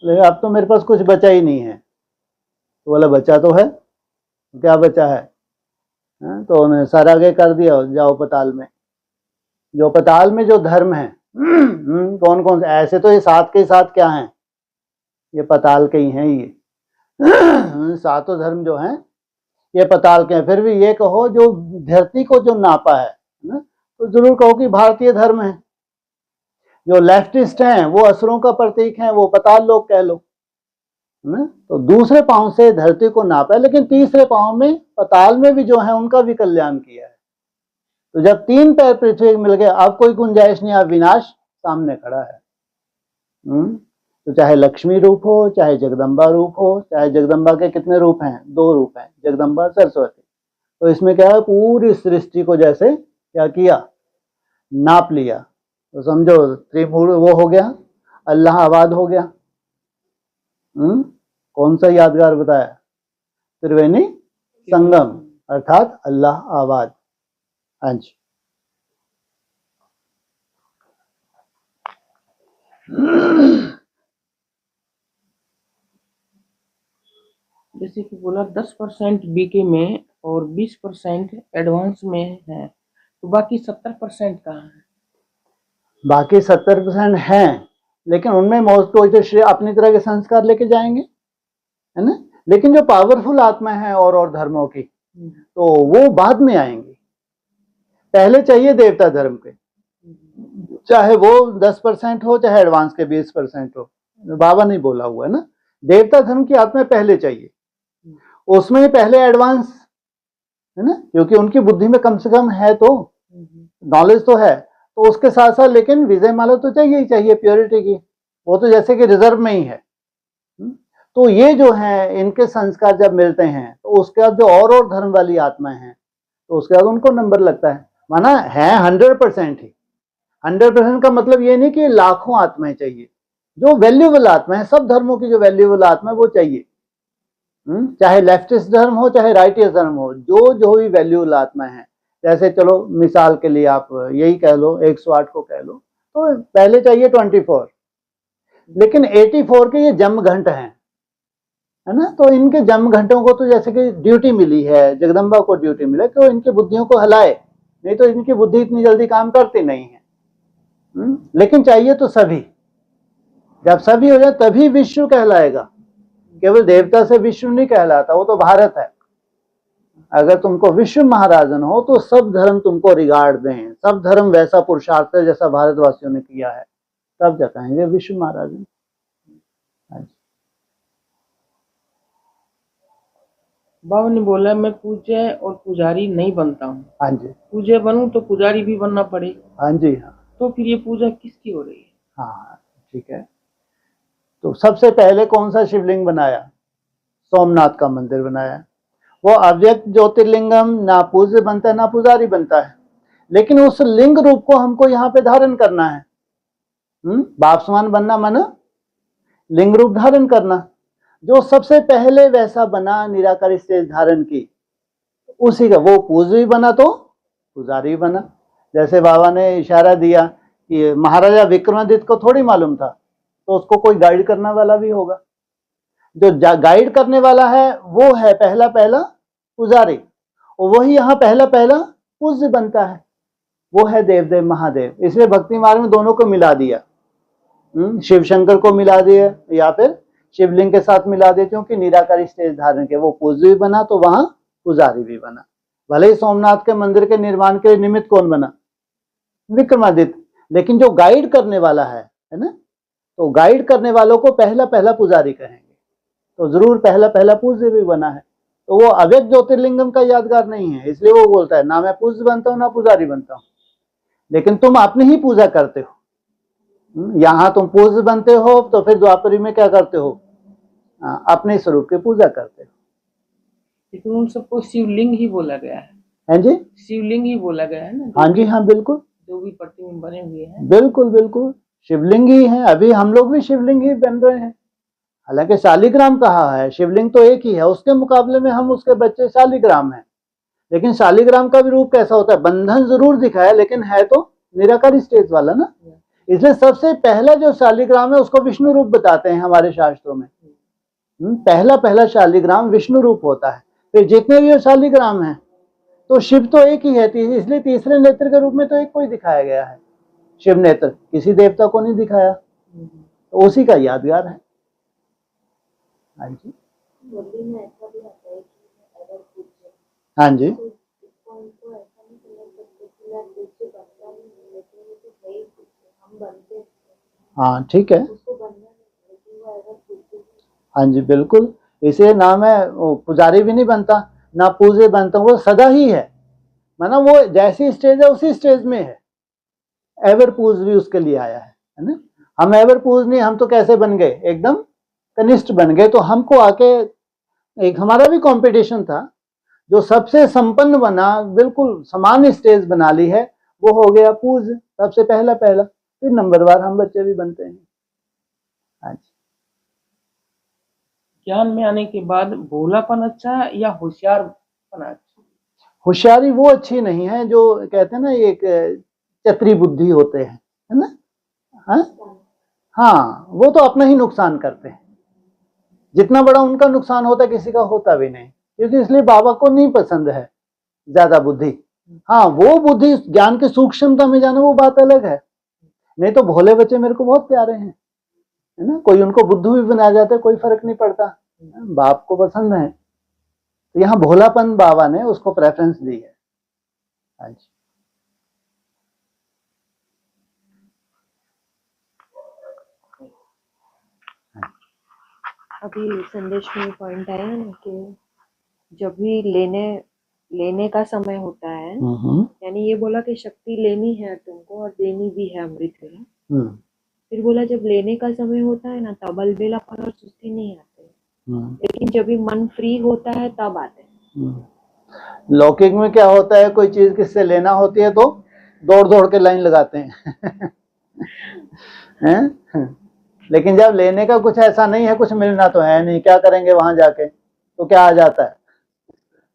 अब तो मेरे पास कुछ बचा ही नहीं है, तो बोला बचा तो है, क्या बचा है, तो उन्हें सर आगे कर दिया, जाओ पताल में। जो पताल में जो धर्म है, कौन कौन से? ऐसे तो ये 7 के 7 क्या हैं, ये पताल के ही हैं ये। सातों धर्म जो हैं ये पताल के हैं। फिर भी ये कहो जो धरती को जो नापा है ना, तो जरूर कहो कि भारतीय धर्म है। जो लेफ्टिस्ट हैं वो असुरों का प्रतीक हैं, वो पताल लोग कह लो ना। तो दूसरे पांव से धरती को नापा है, लेकिन तीसरे पांव में पताल में भी जो है उनका भी कल्याण किया है। तो जब 3 पैर पृथ्वी मिल गए, अब कोई गुंजाइश नहीं, अब विनाश सामने खड़ा है। तो चाहे लक्ष्मी रूप हो, चाहे जगदम्बा रूप हो, चाहे जगदम्बा के कितने रूप हैं? 2 रूप हैं, जगदम्बा सरस्वती। तो इसमें क्या है, पूरी सृष्टि को जैसे क्या किया, नाप लिया। तो समझो त्रिमूर्ति वो हो गया, अल्लाहाबाद हो गया। कौन सा यादगार बताया? त्रिवेणी संगम अर्थात अल्लाहाबाद। हाँ जी। जैसे कि बोला 10% बीके में और 20% एडवांस में है, तो बाकी 70% कहाँ है? बाकी 70% हैं, लेकिन उनमें मौत को तो श्रेय अपनी तरह के संस्कार लेके जाएंगे, है ना। लेकिन जो पावरफुल आत्मा है और धर्मों की, तो वो बाद में आएंगी। पहले चाहिए देवता धर्म के, चाहे वो 10% हो, चाहे एडवांस के 20% हो। बाबा नहीं बोला हुआ है ना, देवता धर्म की आत्मा पहले चाहिए, उसमें पहले एडवांस, है ना, क्योंकि उनकी बुद्धि में कम से कम है, तो नॉलेज तो है। तो उसके साथ साथ लेकिन विजय माला तो चाहिए ही चाहिए प्योरिटी की, वो तो जैसे कि रिजर्व में ही है। तो ये जो है इनके संस्कार जब मिलते हैं, तो उसके बाद जो और धर्म वाली आत्मा है, तो उसके बाद उनको नंबर लगता है। माना है 100% ही। 100% का मतलब ये नहीं कि लाखों आत्माएं चाहिए, जो वैल्यूएबल आत्मा है, सब धर्मों की जो वैल्यूएबल आत्मा है वो चाहिए। चाहे लेफ्टिस्ट धर्म हो, चाहे राइटिस्ट धर्म हो, जो भी वैल्यूएबल आत्मा है। जैसे चलो मिसाल के लिए आप यही कह लो, 108 को कह लो, तो पहले चाहिए 24, लेकिन 84 के ये जम घंट हैं, है ना। तो इनके जम घंटों को तो जैसे कि ड्यूटी मिली है, जगदम्बा को ड्यूटी मिले तो इनकी बुद्धियों को हिलाए, नहीं तो इनकी बुद्धि इतनी जल्दी काम करती नहीं है। लेकिन चाहिए तो सभी। जब सभी हो जाए तभी विश्व कहलाएगा, केवल देवता से विश्व नहीं कहलाता, वो तो भारत है। अगर तुमको विश्व महाराजन हो तो सब धर्म तुमको रिगार्ड दें, सब धर्म वैसा पुरुषार्थ है जैसा भारतवासियों ने किया है, तब जा कहेंगे विश्व महाराजन। बाबा ने बोला मैं पूज्य और पुजारी नहीं बनता हूँ। हाँ जी। पूज्य बनूं तो पुजारी भी बनना पड़े। हाँ जी। हाँ, तो फिर ये पूजा किसकी हो रही है? हाँ ठीक है। तो सबसे पहले कौन सा शिवलिंग बनाया? सोमनाथ का मंदिर बनाया। वो अव्यक्त ज्योतिर्लिंगम, ना पूज्य बनता है ना पुजारी बनता है, लेकिन उस लिंग रूप को हमको यहाँ पे धारण करना है। बाप समान बनना माना लिंग रूप धारण करना। जो सबसे पहले वैसा बना, निराकारी स्टेज धारण की, उसी का वो पूज्य भी बना तो पुजारी भी बना। जैसे बाबा ने इशारा दिया कि महाराजा विक्रमादित्य को थोड़ी मालूम था, तो उसको कोई गाइड करने वाला भी होगा। जो गाइड करने वाला है वो है पहला पुजारी, और वही यहाँ पहला पूज्य बनता है, वो है देवदेव महादेव। इसलिए भक्ति मार्ग में दोनों को मिला दिया, शिव शंकर को मिला दिया या फिर शिवलिंग के साथ मिला दिया, क्योंकि निराकारी स्टेज धारण के वो पूज्य भी बना तो वहां पुजारी भी बना। भले ही सोमनाथ के मंदिर के निर्माण के निमित्त कौन बना? विक्रमादित्य, लेकिन जो गाइड करने वाला है ना, तो गाइड करने वालों को पहला पुजारी कहेंगे, तो जरूर पहला पूज्य भी बना है। तो वो अव्यक्त ज्योतिर्लिंगम का यादगार नहीं है, इसलिए वो बोलता है ना मैं पूज्य बनता हूं ना पुजारी बनता हूं, लेकिन तुम अपनी ही पूजा करते हो। यहां तुम पूज्य बनते हो तो फिर द्वापरी में क्या करते हो? अपने स्वरूप की पूजा करते हो। लेकिन उन सबको शिवलिंग ही बोला गया है। हाँ जी, शिवलिंग ही बोला गया है ना। हाँ जी, हाँ बिल्कुल, जो भी प्रतिमा बने हुए हैं बिल्कुल शिवलिंग ही है। अभी हम लोग भी शिवलिंग ही बन रहे हैं। हालांकि शालिग्राम कहा है, शिवलिंग तो एक ही है, उसके मुकाबले में हम उसके बच्चे शालिग्राम हैं। लेकिन शालिग्राम का भी रूप कैसा होता है? बंधन जरूर दिखाया, लेकिन है तो निराकारी स्टेज वाला ना। इसलिए सबसे पहला जो शालिग्राम है उसको विष्णु रूप बताते हैं हमारे शास्त्रों में। पहला शालिग्राम विष्णु रूप होता है। फिर जितने भी शालिग्राम हैं तो शिव तो एक ही है, इसलिए तीसरे नेत्र के रूप में तो एक को ही दिखाया गया है। शिव नेत्र, किसी देवता को नहीं दिखाया, तो उसी का यादगार है। हाँ जी, मुरली में ऐसा भी आता है कि अगर पूछे हाँ जी, तो इसको उनको ऐसा नहीं समझ सकते कि यार पूछे बनता नहीं है, लेकिन वो तो है ही पूछे, हम बनते हैं, हाँ ठीक है, उसको बनना नहीं, लेकिन वो अगर पूछे। हाँ जी बिल्कुल, इसे नाम है, वो पुजारी भी नहीं बनता ना पूजे बनता, वो सदा ही है, माना वो जैसी स्टेज है उसी स्टेज में है। एवर पूज भी उसके लिए आया है ना। हम एवर पूज नहीं, हम तो कैसे बन गए, एकदम कनिष्ठ बन गए। तो हमको आके एक हमारा भी कंपटीशन था, जो सबसे संपन्न बना, बिल्कुल समान स्टेज बना ली है, वो हो गया पूज, सबसे पहला पहला, फिर नंबरवार हम बच्चे भी बनते हैं। हाँ जी, ज्ञान में आने के बाद भोलापन अच्छा है या होशियारपन अच्छा? होशियारी वो अच्छी नहीं है, जो कहते हैं ना एक चतुरी बुद्धि होते हैं, है ना। हाँ हाँ, वो तो अपना ही नुकसान करते हैं, जितना बड़ा उनका नुकसान होता है किसी का होता भी नहीं, क्योंकि इसलिए बाबा को नहीं पसंद है ज्यादा बुद्धि। हाँ, वो बुद्धि ज्ञान की सूक्ष्मता में जाना वो बात अलग है, नहीं तो भोले बच्चे मेरे को बहुत प्यारे हैं, है ना। कोई उनको बुद्धू भी बना जाता है, कोई फर्क नहीं पड़ता, बाप को पसंद है। तो यहाँ भोलापन बाबा ने उसको प्रेफरेंस दी है। हाँ जी, अभी संदेश में पॉइंट आया ना कि जब भी लेने का समय होता है, यानी ये बोला कि शक्ति लेनी है तुमको और देनी भी है अमृत में। फिर बोला जब लेने का समय होता है ना, तब अलबेलापन और सुस्ती नहीं आते, लेकिन जब भी मन फ्री होता है तब आते हैं। लौकिक में क्या होता है, कोई चीज किससे लेना होती है तो दौड़ दौड़ के लाइन लगाते हैं हैं? लेकिन जब लेने का कुछ ऐसा नहीं है, कुछ मिलना तो है नहीं, क्या करेंगे वहां जाके, तो क्या आ जाता है।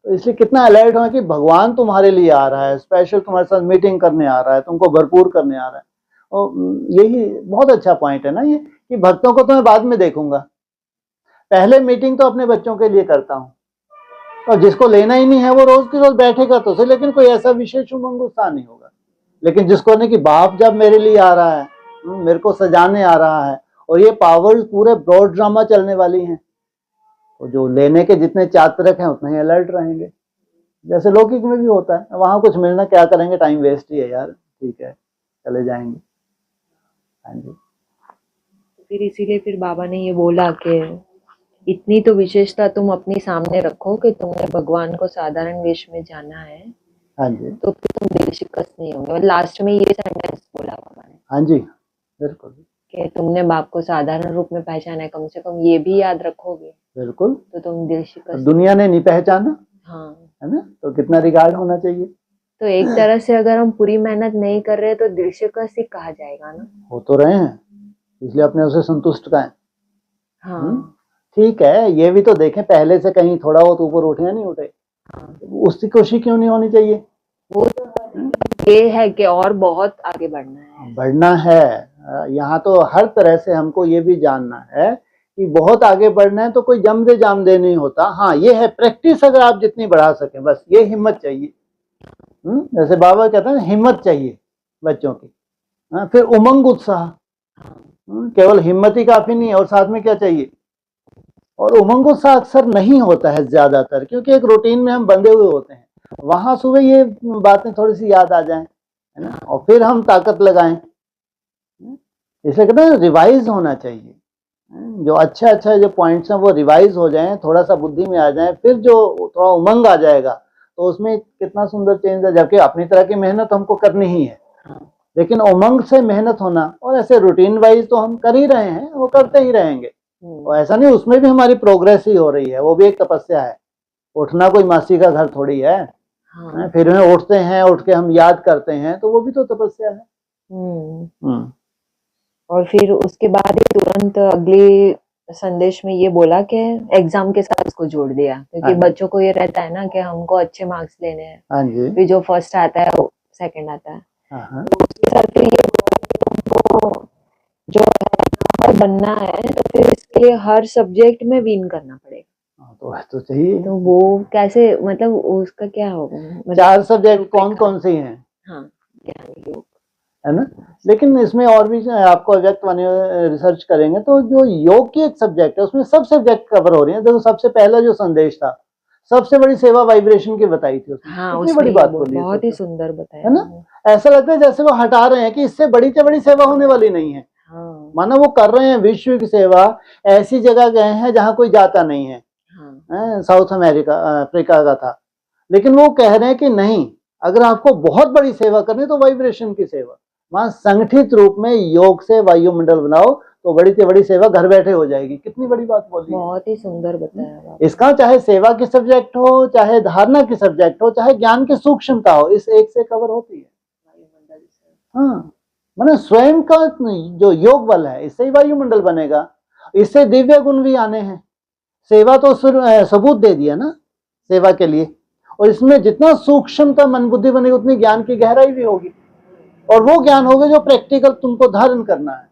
तो इसलिए कितना अलर्ट हो कि भगवान तुम्हारे लिए आ रहा है, स्पेशल तुम्हारे साथ मीटिंग करने आ रहा है, तुमको भरपूर करने आ रहा है। और यही बहुत अच्छा पॉइंट है ना ये, कि भक्तों को तो मैं बाद में देखूंगा, पहले मीटिंग तो अपने बच्चों के लिए करता हूँ। और जिसको लेना ही नहीं है वो रोज की रोज बैठेगा तो सही, लेकिन कोई ऐसा विशेष उमंग उत्साह नहीं होगा। लेकिन जिसको नहीं कि बाप जब मेरे लिए आ रहा है, मेरे को सजाने आ रहा है, और ये पावर्स पूरे ब्रॉड ड्रामा चलने वाली हैं, तो जो लेने के जितने चातरक हैं उतने ही अलर्ट रहेंगे। जैसे लौकिक में भी होता है, वहां कुछ मिलना क्या करेंगे, टाइम वेस्ट ही है यार, ठीक है चले जाएंगे। हाँ जी, फिर इसीलिए फिर बाबा ने ये बोला कि इतनी तो विशेषता तुम अपने सामने रखो कि तुमने भगवान को साधारण वेश में जाना है, हाँ जी, तो फिर तुम दिल शिकस्त नहीं होंगे। और लास्ट में ये सेंटेंस बोला बाबा ने हाँ जी बिल्कुल, कि तुमने बाप को साधारण रूप में पहचाना है, कम से कम ये भी याद रखोगे बिल्कुल। तो तुम दिल शिकस्त। दुनिया ने नहीं पहचाना, हाँ, है ना, तो कितना रिगार्ड होना चाहिए। तो एक तरह से अगर हम पूरी मेहनत नहीं कर रहे तो दिल शिकस्त ही कहा जाएगा ना। हो तो रहे हैं, इसलिए अपने उसे संतुष्ट करें। हाँ, ठीक है, ये भी तो देखें, पहले से कहीं थोड़ा बहुत ऊपर उठे या नहीं उठे, उसकी खुशी क्यों नहीं होनी चाहिए। वो तो ये है कि और बहुत आगे बढ़ना है, बढ़ना है। यहाँ तो हर तरह से हमको ये भी जानना है कि बहुत आगे बढ़ना है, तो कोई जम दे जाम दे नहीं होता। हाँ ये है, प्रैक्टिस अगर आप जितनी बढ़ा सकें, बस ये हिम्मत चाहिए। जैसे बाबा कहते हैं हिम्मत चाहिए बच्चों की। फिर उमंग उत्साह, केवल हिम्मत ही काफी नहीं है, और साथ में क्या चाहिए। और उमंग उत्साह अक्सर नहीं होता है ज्यादातर, क्योंकि एक रूटीन में हम बंधे हुए होते हैं। वहां सुबह ये बातें थोड़ी सी याद आ जाएं, है ना, और फिर हम ताकत लगाएं। इसलिए कहते हैं रिवाइज होना चाहिए, जो अच्छा अच्छा जो पॉइंट्स हैं वो रिवाइज हो जाएं, थोड़ा सा बुद्धि में आ जाएं, फिर जो थोड़ा उमंग आ जाएगा तो उसमें कितना सुंदर चेंज है। जबकि अपनी तरह की मेहनत हमको करनी ही है, लेकिन उमंग से मेहनत होना, और ऐसे रूटीन वाइज तो हम कर ही रहे हैं, वो करते ही रहेंगे। और ऐसा नहीं, उसमें भी हमारी प्रोग्रेस ही हो रही है, वो भी एक तपस्या है। उठना कोई मासी का घर थोड़ी है। हाँ। फिर में उठते हैं, उठ के हम याद करते हैं, तो वो भी तो तपस्या है। और फिर उसके बाद ही तुरंत अगले संदेश में ये बोला कि एग्जाम के साथ इसको जोड़ दिया, क्योंकि बच्चों को ये रहता है ना कि हमको अच्छे मार्क्स लेने हैं। हाँ जी, फिर जो फर्स्ट आता है वो सेकंड आता है, तो उसके साथ फिर ये तुमको जो बनना है, तो फिर इसके लिए हर सब्जेक्ट में विन करना पड़ेगा। तो चाहिए। तो वो कैसे, मतलब उसका क्या होगा, मतलब 4 सब्जेक्ट कौन कौन सी हैं। हाँ, ज्ञान योग, है ना। लेकिन इसमें और भी आपको अव्यक्त वाणी रिसर्च करेंगे तो जो योग की एक सब्जेक्ट है उसमें सब सब्जेक्ट कवर हो रही है। देखो सबसे पहला जो संदेश था, सबसे बड़ी सेवा वाइब्रेशन की बताई थी उसने, हाँ, कितनी उसमें बड़ी ये बात बोली है, बहुत ही सोचो, सुंदर बताया है ना। उन्होंने। ऐसा लगता है जैसे वो हटा रहे हैं कि इससे बड़ी से बड़ी सेवा होने वाली नहीं है। हाँ, मानो वो कर रहे हैं विश्व की सेवा, ऐसी जगह गए हैं जहां कोई जाता नहीं है, हाँ, साउथ अमेरिका अफ्रीका का था, लेकिन वो कह रहे हैं कि नहीं, अगर आपको बहुत बड़ी सेवा करनी है तो वाइब्रेशन की सेवा, वहां संगठित रूप में योग से वायुमंडल बनाओ तो बड़ी से बड़ी सेवा घर बैठे हो जाएगी। कितनी बड़ी बात बोली है। बहुत ही सुंदर बताया आपने। इसका चाहे सेवा की सब्जेक्ट हो, चाहे धारणा की सब्जेक्ट हो, चाहे ज्ञान की सूक्ष्मता हो, इस एक से कवर होती है। हाँ, माने स्वयं का जो योग बल है इससे ही वायुमंडल बनेगा, इससे दिव्य गुण भी आने हैं। सेवा तो सबूत दे दिया ना सेवा के लिए, और इसमें जितना सूक्ष्मता मन बुद्धि बनेगी उतनी ज्ञान की गहराई भी होगी, और वो ज्ञान होगा जो प्रैक्टिकल तुमको धारण करना है।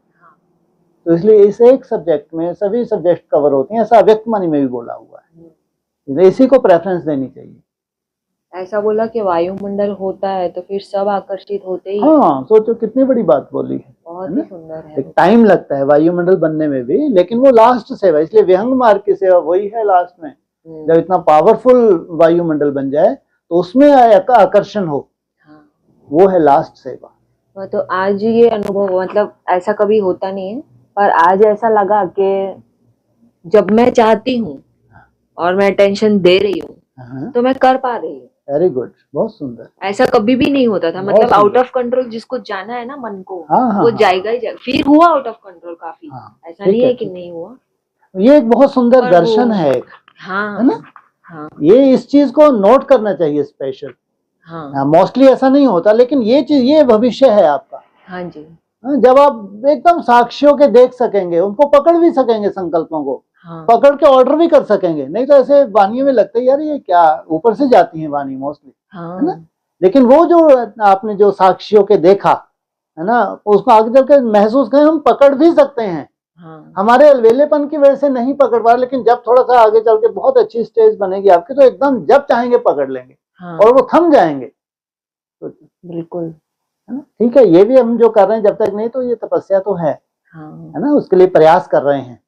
तो इसलिए इस एक सब्जेक्ट में सभी सब्जेक्ट कवर होते हैं, ऐसा अव्यक्त वाणी में भी बोला हुआ है। इसी को प्रेफरेंस देनी चाहिए। ऐसा बोला कि वायुमंडल होता है तो फिर सब आकर्षित होते ही। हाँ, सोचो कितनी बड़ी बात बोली है। बहुत ही सुंदर है। एक टाइम लगता है वायुमंडल बनने में भी, लेकिन वो लास्ट सेवा, इसलिए विहंग मार्ग की सेवा वही है लास्ट में। जब इतना पावरफुल वायुमंडल बन जाए तो उसमें आकर्षण हो, हाँ, वो है लास्ट सेवा। तो आज ये अनुभव, मतलब ऐसा कभी होता नहीं है, पर आज ऐसा लगा कि जब मैं चाहती हूँ और मैं टेंशन दे रही हूँ तो मैं कर पा रही हूँ। वेरी गुड, बहुत सुंदर। ऐसा कभी भी नहीं होता था, मतलब आउट ऑफ कंट्रोल जिसको जाना है ना मन को, वो जाएगा ही जाएगा। फिर हुआ आउट ऑफ कंट्रोल काफी, ऐसा नहीं है कि नहीं हुआ। ये एक बहुत सुंदर दर्शन है एक, हाँ, है ना। हाँ, ये इस चीज को नोट करना चाहिए स्पेशल। हाँ, मोस्टली ऐसा नहीं होता, लेकिन ये चीज, ये भविष्य है आपका। हाँ जी। जब आप एकदम साक्षियों के देख सकेंगे, उनको पकड़ भी सकेंगे, संकल्पों को पकड़ के ऑर्डर भी कर सकेंगे। नहीं तो ऐसे वानियों में लगता है यार ये क्या ऊपर से जाती है वाणी मोस्टली, है ना। लेकिन वो जो आपने जो साक्षियों के देखा है ना, उसको आगे चल के महसूस करें, हम पकड़ भी सकते हैं। हमारे अलवेलेपन की वजह से नहीं पकड़ पा, लेकिन जब थोड़ा सा आगे चल के बहुत अच्छी स्टेज बनेगी आपकी तो एकदम जब चाहेंगे पकड़ लेंगे, और वो थम जाएंगे। तो बिल्कुल, है ना। ठीक है, ये भी हम जो कर रहे हैं, जब तक नहीं तो ये तपस्या तो है ना, उसके लिए प्रयास कर रहे हैं,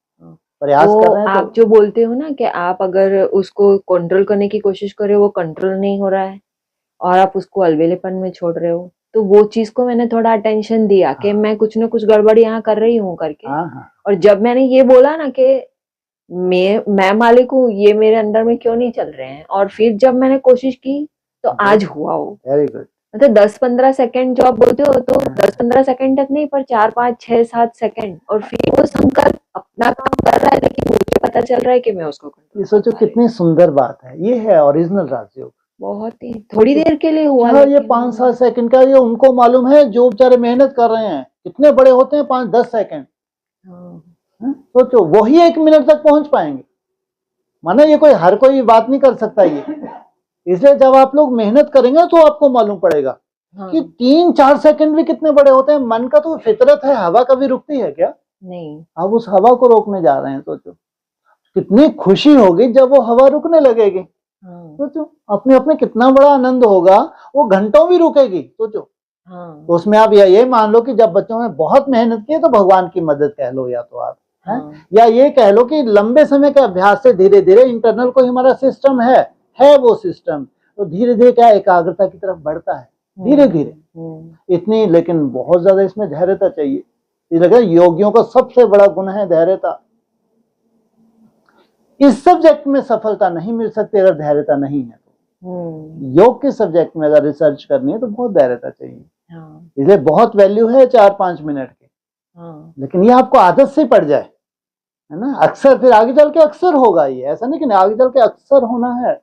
प्रयास कर रहे हैं। आप जो बोलते हो ना कि आप अगर उसको कंट्रोल करने की कोशिश कर रहे हो, वो कंट्रोल नहीं हो रहा है और आप उसको अलवेलेपन में छोड़ रहे हो, तो वो चीज को मैंने थोड़ा अटेंशन दिया कि मैं कुछ ना कुछ गड़बड़ यहाँ कर रही हूँ करके। और जब मैंने ये बोला ना कि मैं मालिक हूँ, ये मेरे अंदर में क्यों नहीं चल रहे हैं, और फिर जब मैंने कोशिश की तो आज हुआ वो। Very good. मतलब 10-15 सेकंड जो आप बोलते हो, तो 10-15 सेकंड तक नहीं, पर 4-5-6-7 सेकंड, और फिर वो संकल्प अपना काम कर रहा है, लेकिन मुझे पता चल रहा है कि मैं उसको कंट्रोल। ये सोचो कितनी सुंदर बात है, ये है ओरिजिनल राजयोग। बहुत ही थोड़ी देर के लिए हुआ, ये 5-7 सेकंड का, ये उनको मालूम है जो बेचारे मेहनत कर रहे हैं कितने बड़े होते हैं, 5-10 सेकंड। सोचो वही 1 मिनट तक पहुंच पाएंगे, माना ये कोई हर कोई बात नहीं कर सकता ये। इसलिए जब आप लोग मेहनत करेंगे तो आपको मालूम पड़ेगा कि 3-4 सेकंड भी कितने बड़े होते हैं। मन का तो फितरत है, हवा कभी रुकती है क्या? नहीं। आप उस हवा को रोकने जा रहे हैं, सोचो कितनी खुशी होगी जब वो हवा रुकने लगेगी। सोचो अपने अपने कितना बड़ा आनंद होगा, वो घंटों भी रुकेगी। सोचो तो उसमें आप ये मान लो कि जब बच्चों ने बहुत मेहनत की है तो भगवान की मदद कह लो, या तो आप या ये कह लो कि लंबे समय के अभ्यास से धीरे धीरे इंटरनल कोई हमारा सिस्टम है वो सिस्टम तो धीरे धीरे क्या एकाग्रता की तरफ बढ़ता है, धीरे धीरे। इतनी, लेकिन बहुत ज्यादा इसमें धैर्यता चाहिए। ये लगा योगियों का सबसे बड़ा गुण है धैर्यता। इस सब्जेक्ट में सफलता नहीं मिल सकती अगर धैर्यता नहीं है तो। योग के सब्जेक्ट में अगर रिसर्च करनी है तो बहुत धैर्यता चाहिए। इसलिए बहुत वैल्यू है 4-5 मिनट की, लेकिन ये आपको आदत से पड़ जाए, है ना। अक्सर फिर आगे चल के अक्सर होगा ये, ऐसा नहीं कि आगे चल के अक्सर होना है,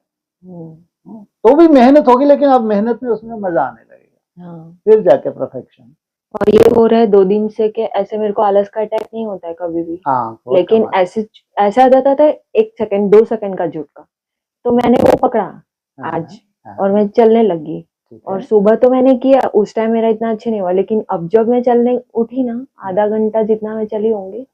तो भी मेहनत होगी, लेकिन अब मेहनत में उसमें मजा आने लगेगा, फिर जाके परफेक्शन। और ये हो रहा है 2 दिन से कि ऐसे मेरे को आलस का अटैक नहीं होता है कभी भी। लेकिन ऐसा जाता था 1 सेकंड 2 सेकंड का झटका, तो मैंने वो पकड़ा आज और मैं चलने लगी। और सुबह तो मैंने किया, उस टाइम मेरा इतना अच्छा नहीं हुआ, लेकिन अब जब मैं चलने उठी ना, आधा घंटा जितना मैं चली होंगी,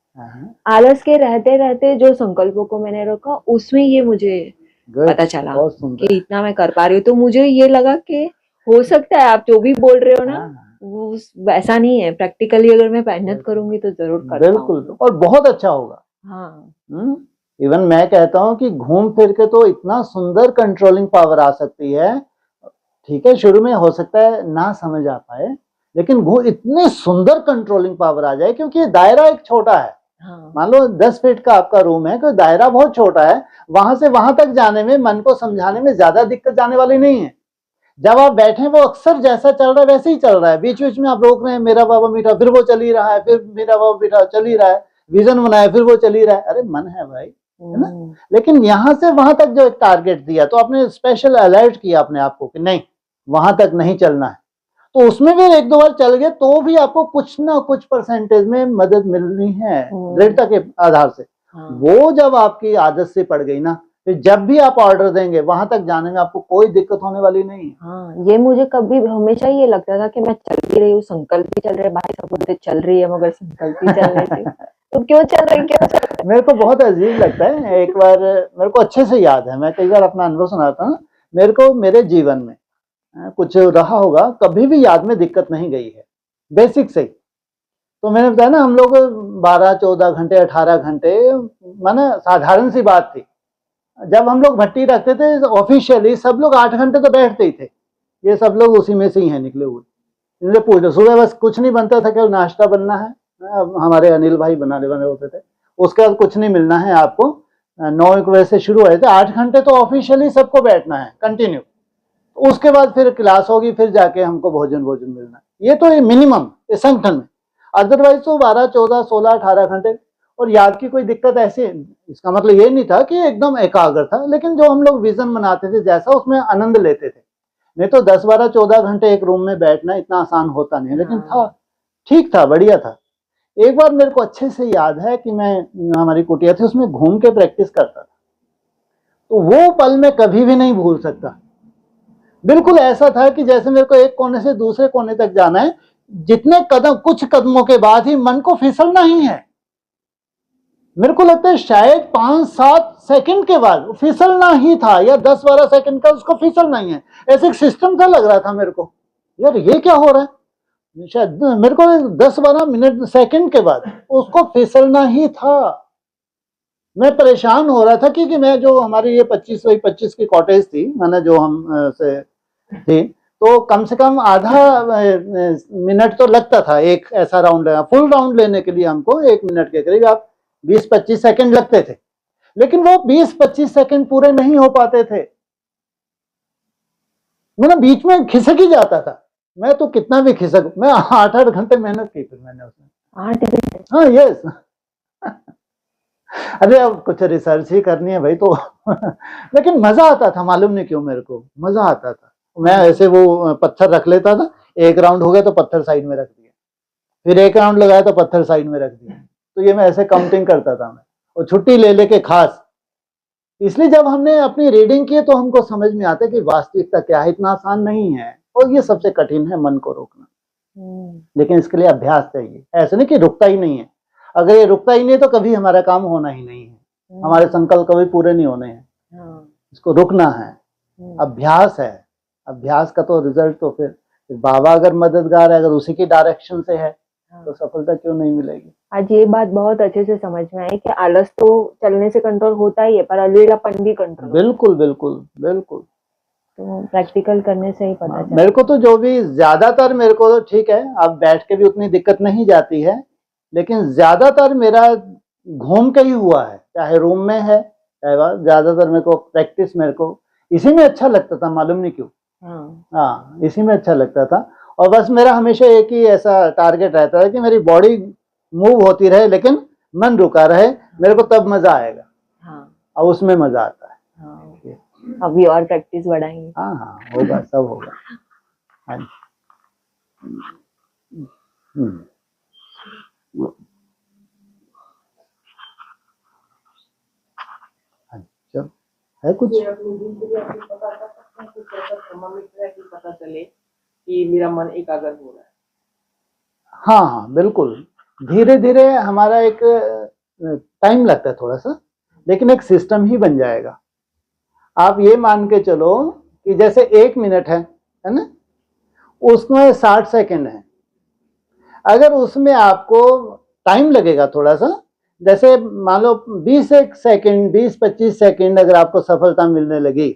आलस के रहते रहते जो संकल्पों को मैंने रखा उसमें ये मुझे पता चला कि इतना मैं कर पा रही हूँ। तो मुझे ये लगा कि हो सकता है आप जो भी बोल रहे हो ना, वो वैसा नहीं है, प्रैक्टिकली अगर मैं मेहनत करूंगी तो जरूर कर बिल्कुल, पाऊंगी। और बहुत अच्छा होगा। हाँ इवन मैं कहता हूँ कि घूम फिर के तो इतना सुंदर कंट्रोलिंग पावर आ सकती है। ठीक है, शुरू में हो सकता है ना समझ आ पाए, लेकिन वो इतनी सुंदर कंट्रोलिंग पावर आ जाए, क्योंकि दायरा एक छोटा है। हाँ मान लो 10 फीट का आपका रूम है, तो दायरा बहुत छोटा है, वहां से वहां तक जाने में, मन को समझाने में ज्यादा दिक्कत जाने वाली नहीं है। जब आप बैठे वो अक्सर जैसा चल रहा है वैसे ही चल रहा है, बीच बीच में आप रोक रहे हैं, मेरा बाबा मीठा, फिर वो चल ही रहा है, फिर मेरा बाबा मीठा चल ही रहा है, विजन बनाया, फिर वो चल ही रहा है। अरे मन है भाई, है ना। लेकिन यहां से वहां तक जो एक टारगेट दिया, तो आपने स्पेशल अलर्ट किया अपने आप को कि नहीं, वहां तक नहीं चलना है। तो उसमें भी एक दो बार चल गए तो भी आपको कुछ ना कुछ परसेंटेज में मदद मिलनी है, दृढ़ता के आधार से। वो जब आपकी आदत से पड़ गई ना, फिर जब भी आप ऑर्डर देंगे वहां तक जाने में आपको कोई दिक्कत होने वाली नहीं है। हाँ, ये मुझे कभी हमेशा ये लगता था कि मैं चल भी रही हूँ, संकल्प भी चल रहे, भाई सब बोलते चल रही है मगर संकल्प भी चल रही थी। तो क्यों चल रही, क्यों चल रही? मेरे को बहुत अजीब लगता है। एक बार मेरे को अच्छे से याद है, मैं कई बार अपना अनुभव सुनाता हूँ। मेरे को मेरे जीवन में कुछ रहा होगा, कभी भी याद में दिक्कत नहीं गई है, बेसिक से। तो मैंने बताया ना, हम लोग 12-14 घंटे 18 घंटे, माने साधारण सी बात थी। जब हम लोग भट्टी रखते थे ऑफिशियली, सब लोग 8 घंटे तो बैठते ही थे। ये सब लोग उसी में से ही हैं निकले हुए। इनसे पूछो, सुबह बस कुछ नहीं बनता था, केवल नाश्ता बनना है। हमारे अनिल भाई बनाने वाले होते थे। उसके बाद कुछ नहीं मिलना है आपको। 9 बजे से शुरू हुए थे, 8 घंटे तो ऑफिशियली सबको बैठना है कंटिन्यू। उसके बाद फिर क्लास होगी, फिर जाके हमको भोजन मिलना है। ये तो ये मिनिमम संगठन में। अदरवाइज तो 12, 14, 16, 18 घंटे। और याद की कोई दिक्कत ऐसी, इसका मतलब ये नहीं था कि एकदम एकाग्र था, लेकिन जो हम लोग विजन बनाते थे जैसा, उसमें आनंद लेते थे। नहीं तो 10, 12, 14 घंटे एक रूम में बैठना इतना आसान होता नहीं, लेकिन था, ठीक था, बढ़िया था। एक बार मेरे को अच्छे से याद है कि मैं, हमारी कुटिया थी, उसमें घूम के प्रैक्टिस करता था। तो वो पल मैं कभी भी नहीं भूल सकता। बिल्कुल ऐसा था कि जैसे मेरे को एक कोने से दूसरे कोने तक जाना है, जितने कदम, कुछ कदमों के बाद ही मन को फिसलना ही है। मेरे को लगता है शायद 5-7 सेकंड के बाद फिसलना ही था, या 10-12 सेकंड का उसको फिसलना ही है। ऐसे एक सिस्टम सा लग रहा था मेरे को, यार ये क्या हो रहा है। शायद मेरे को 10-12 मिनट सेकंड के बाद उसको फिसलना ही था। मैं परेशान हो रहा था, क्योंकि मैं, जो हमारी ये 25x25 की कॉटेज थी, मैंने जो हम से थी, तो कम से कम आधा मिनट तो लगता था एक ऐसा राउंड लेना। फुल राउंड लेने के लिए हमको 1 मिनट के करीब आप 20-25 सेकंड लगते थे। लेकिन वो 20-25 सेकंड पूरे नहीं हो पाते थे, मैं बीच में खिसक ही जाता था। मैं तो कितना भी खिसक, मैं 8-8 घंटे मेहनत की फिर मैंने उसमें। 8 घंटे? हाँ, यस। अरे अब कुछ रिसर्च ही करनी है भाई, तो लेकिन मजा आता था, मालूम नहीं क्यों मेरे को मजा आता था। मैं ऐसे वो पत्थर रख लेता था, एक राउंड हो गया तो पत्थर साइड में रख दिया, फिर एक राउंड लगाया तो पत्थर साइड में रख दिया। तो ये मैं ऐसे काउंटिंग करता था मैं, और छुट्टी ले लेके खास। इसलिए जब हमने अपनी रीडिंग की तो हमको समझ में आता है कि वास्तविकता क्या है। इतना आसान नहीं है, और ये सबसे कठिन है, मन को रोकना। लेकिन इसके लिए अभ्यास चाहिए, ऐसे नहीं कि रुकता ही नहीं है। अगर ये रुकता ही नहीं है तो कभी हमारा काम होना ही नहीं है, हमारे संकल्प कभी पूरे नहीं होने हैं। इसको रुकना है, अभ्यास है। अभ्यास का तो रिजल्ट तो फिर बाबा अगर मददगार है, अगर उसी की डायरेक्शन से है, तो सफलता क्यों नहीं मिलेगी। आज ये बात बहुत अच्छे से समझ में आई कि आलस तो चलने से कंट्रोल होता ही है, पर अलीलापन भी कंट्रोल। बिल्कुल बिल्कुल बिल्कुल। तो प्रैक्टिकल करने से ही पता चलता। मेरे को तो जो भी ज्यादातर, मेरे को तो ठीक है, अब बैठ के भी उतनी दिक्कत नहीं जाती है, लेकिन ज्यादातर मेरा घूम के ही हुआ है, चाहे रूम में है चाहे ज्यादातर मेरे को प्रैक्टिस, मेरे को इसी में अच्छा लगता था, मालूम नहीं क्यों। हाँ, इसी में अच्छा लगता था। और बस मेरा हमेशा एक ही ऐसा टारगेट रहता है कि मेरी बॉडी मूव होती रहे, लेकिन मन रुका रहे, मेरे को तब मजा आएगा। और उसमें मजा आता है। अभी और प्रैक्टिस बढ़ाएंगे। हाँ हाँ, होगा, सब होगा। हाँ जी। चल, है कुछ पता चले कि मेरा मन एकाग्र हो रहा है। हाँ हाँ बिल्कुल, धीरे धीरे हमारा एक टाइम लगता है थोड़ा सा, लेकिन एक सिस्टम ही बन जाएगा। आप ये मान के चलो कि जैसे 1 मिनट है ना, उसमें 60 सेकंड है, अगर उसमें आपको टाइम लगेगा थोड़ा सा, जैसे मान लो 20 सेकंड 20-25 सेकंड अगर आपको सफलता मिलने लगी,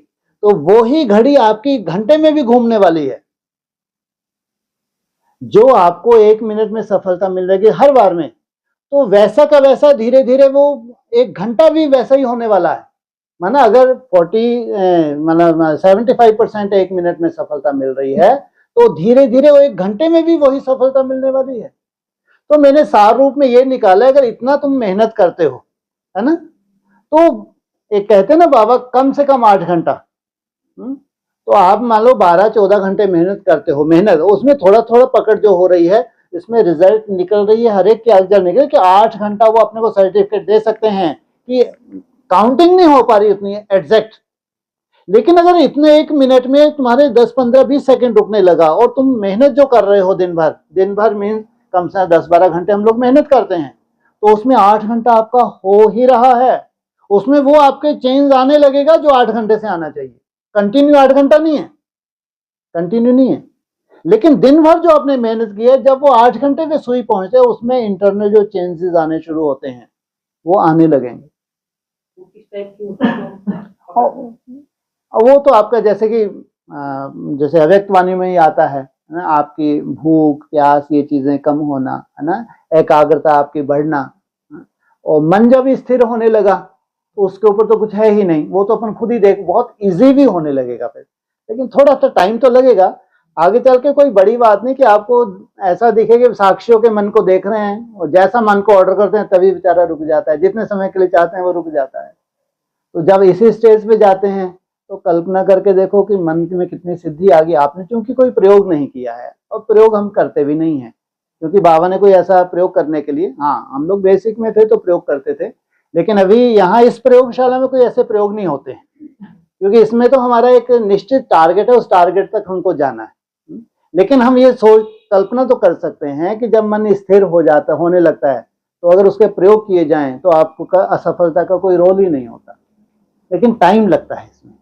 तो वो ही घड़ी आपकी घंटे में भी घूमने वाली है। जो आपको 1 मिनट में सफलता मिल रही हर बार में, तो वैसा का वैसा धीरे धीरे वो 1 घंटा भी वैसा ही होने वाला है। माना अगर 75% 1 मिनट में सफलता मिल रही है, तो धीरे धीरे वो 1 घंटे में भी वही सफलता मिलने वाली है। तो मैंने सार रूप में ये निकाला, अगर इतना तुम मेहनत करते हो, है ना, तो एक कहते हैं ना बाबा, कम से कम 8 घंटा, तो आप मान लो 12-14 घंटे मेहनत करते हो, मेहनत उसमें थोड़ा थोड़ा पकड़ जो हो रही है, इसमें रिजल्ट निकल रही है, हर एक की रिजल्ट निकल कि 8 घंटा वो अपने को सर्टिफिकेट दे सकते हैं कि काउंटिंग नहीं हो पा रही उतनी एग्जैक्ट। लेकिन अगर इतने 1 मिनट में तुम्हारे 10-15-20 सेकंड रुकने लगा और तुम मेहनत जो कर रहे हो दिन भर मीन कम से 10-12 घंटे हम लोग मेहनत करते हैं, तो उसमें 8 घंटा आपका हो ही रहा है, उसमें वो आपके चेंज आने लगेगा जो 8 घंटे से आना चाहिए। कंटिन्यू 8 घंटा नहीं है, कंटिन्यू नहीं है, लेकिन दिन भर जो आपने मेहनत की है, जब वो 8 घंटे पे सुई पहुंचे, उसमें इंटरनल जो चेंजेस आने शुरू होते हैं वो आने लगेंगे। किस टाइप की होती है? वो तो आपका जैसे कि जैसे अव्यक्त वाणी में ही आता है ना, आपकी भूख प्यास ये चीजें कम होना, है ना, एकाग्रता आपकी बढ़ना, और मन जब स्थिर होने लगा तो उसके ऊपर तो कुछ है ही नहीं, वो तो अपन खुद ही देख, बहुत इजी भी होने लगेगा फिर, लेकिन थोड़ा सा टाइम तो लगेगा। आगे चल के कोई बड़ी बात नहीं कि आपको ऐसा दिखे कि साक्षियों के मन को देख रहे हैं और जैसा मन को ऑर्डर करते हैं तभी बेचारा रुक जाता है, जितने समय के लिए चाहते हैं वो रुक जाता है। तो जब इसी स्टेज पे जाते हैं तो कल्पना करके देखो कि मन में कितनी सिद्धि आ गई। आपने चूंकि कोई प्रयोग नहीं किया है, और प्रयोग हम करते भी नहीं है, क्योंकि बाबा ने कोई ऐसा प्रयोग करने के लिए, हाँ हम लोग बेसिक में थे तो प्रयोग करते थे, लेकिन अभी यहाँ इस प्रयोगशाला में कोई ऐसे प्रयोग नहीं होते हैं, क्योंकि इसमें तो हमारा एक निश्चित टारगेट है, उस टारगेट तक हमको जाना है। लेकिन हम ये सोच कल्पना तो कर सकते हैं कि जब मन स्थिर हो जाता होने लगता है, तो अगर उसके प्रयोग किए जाएं तो आपको असफलता का कोई रोल ही नहीं होता, लेकिन टाइम लगता है इसमें।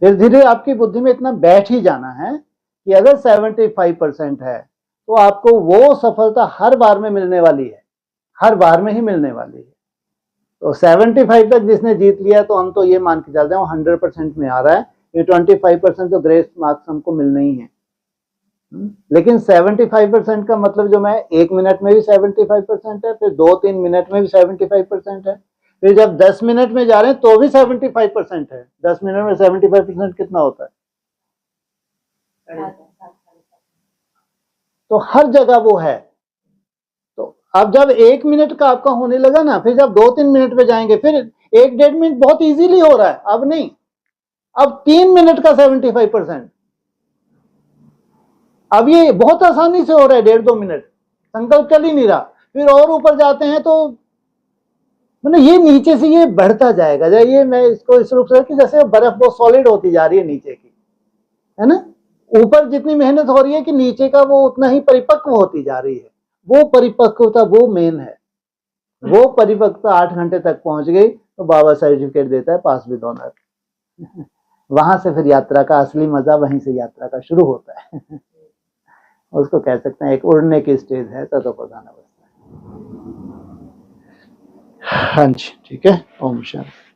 धीरे धीरे आपकी बुद्धि में इतना बैठ ही जाना है कि अगर 75% है तो आपको वो सफलता हर बार में मिलने वाली है, हर बार में ही मिलने वाली है। तो 75 तक जिसने जीत लिया, तो हम तो ये मान के चलते हैं वो 100% में आ रहा है, ये 25% तो ग्रेस मार्क्स हमको मिलने ही है। लेकिन 75% का मतलब जो मैं 1 मिनट में भी 75% है, फिर 2-3 मिनट में भी 75% है, फिर जब 10 मिनट में जा रहे हैं तो भी 75% है। 10 मिनट में 75% कितना होता है? तो हर जगह वो है। तो अब जब 1 मिनट का आपका होने लगा ना, फिर जब 2-3 मिनट पे जाएंगे, फिर 1-1.5 मिनट बहुत इजीली हो रहा है, अब नहीं, अब 3 मिनट का 75%, अब ये बहुत आसानी से हो रहा है, 1.5-2 मिनट, संकल्प चल ही नहीं रहा। फिर और ऊपर जाते हैं तो मतलब ये नीचे से ये बढ़ता जाएगा। ये मैं इसको इस रूप से कि जैसे बर्फ बहुत सॉलिड होती जा रही है नीचे की, है ना, ऊपर जितनी मेहनत हो रही है कि नीचे का वो उतना ही परिपक्व होती जा रही है। वो परिपक्वता वो मेन है, वो परिपक्वता 8 घंटे तक पहुंच गई तो बाबा सर्टिफिकेट देता है, पास विद ऑनर। वहां से फिर यात्रा का असली मजा, वहीं से यात्रा का शुरू होता है। उसको कह सकते हैं एक उड़ने की स्टेज है, तत्वप्रधान अवस्था। हाँ जी, ठीक है। ओम शांति।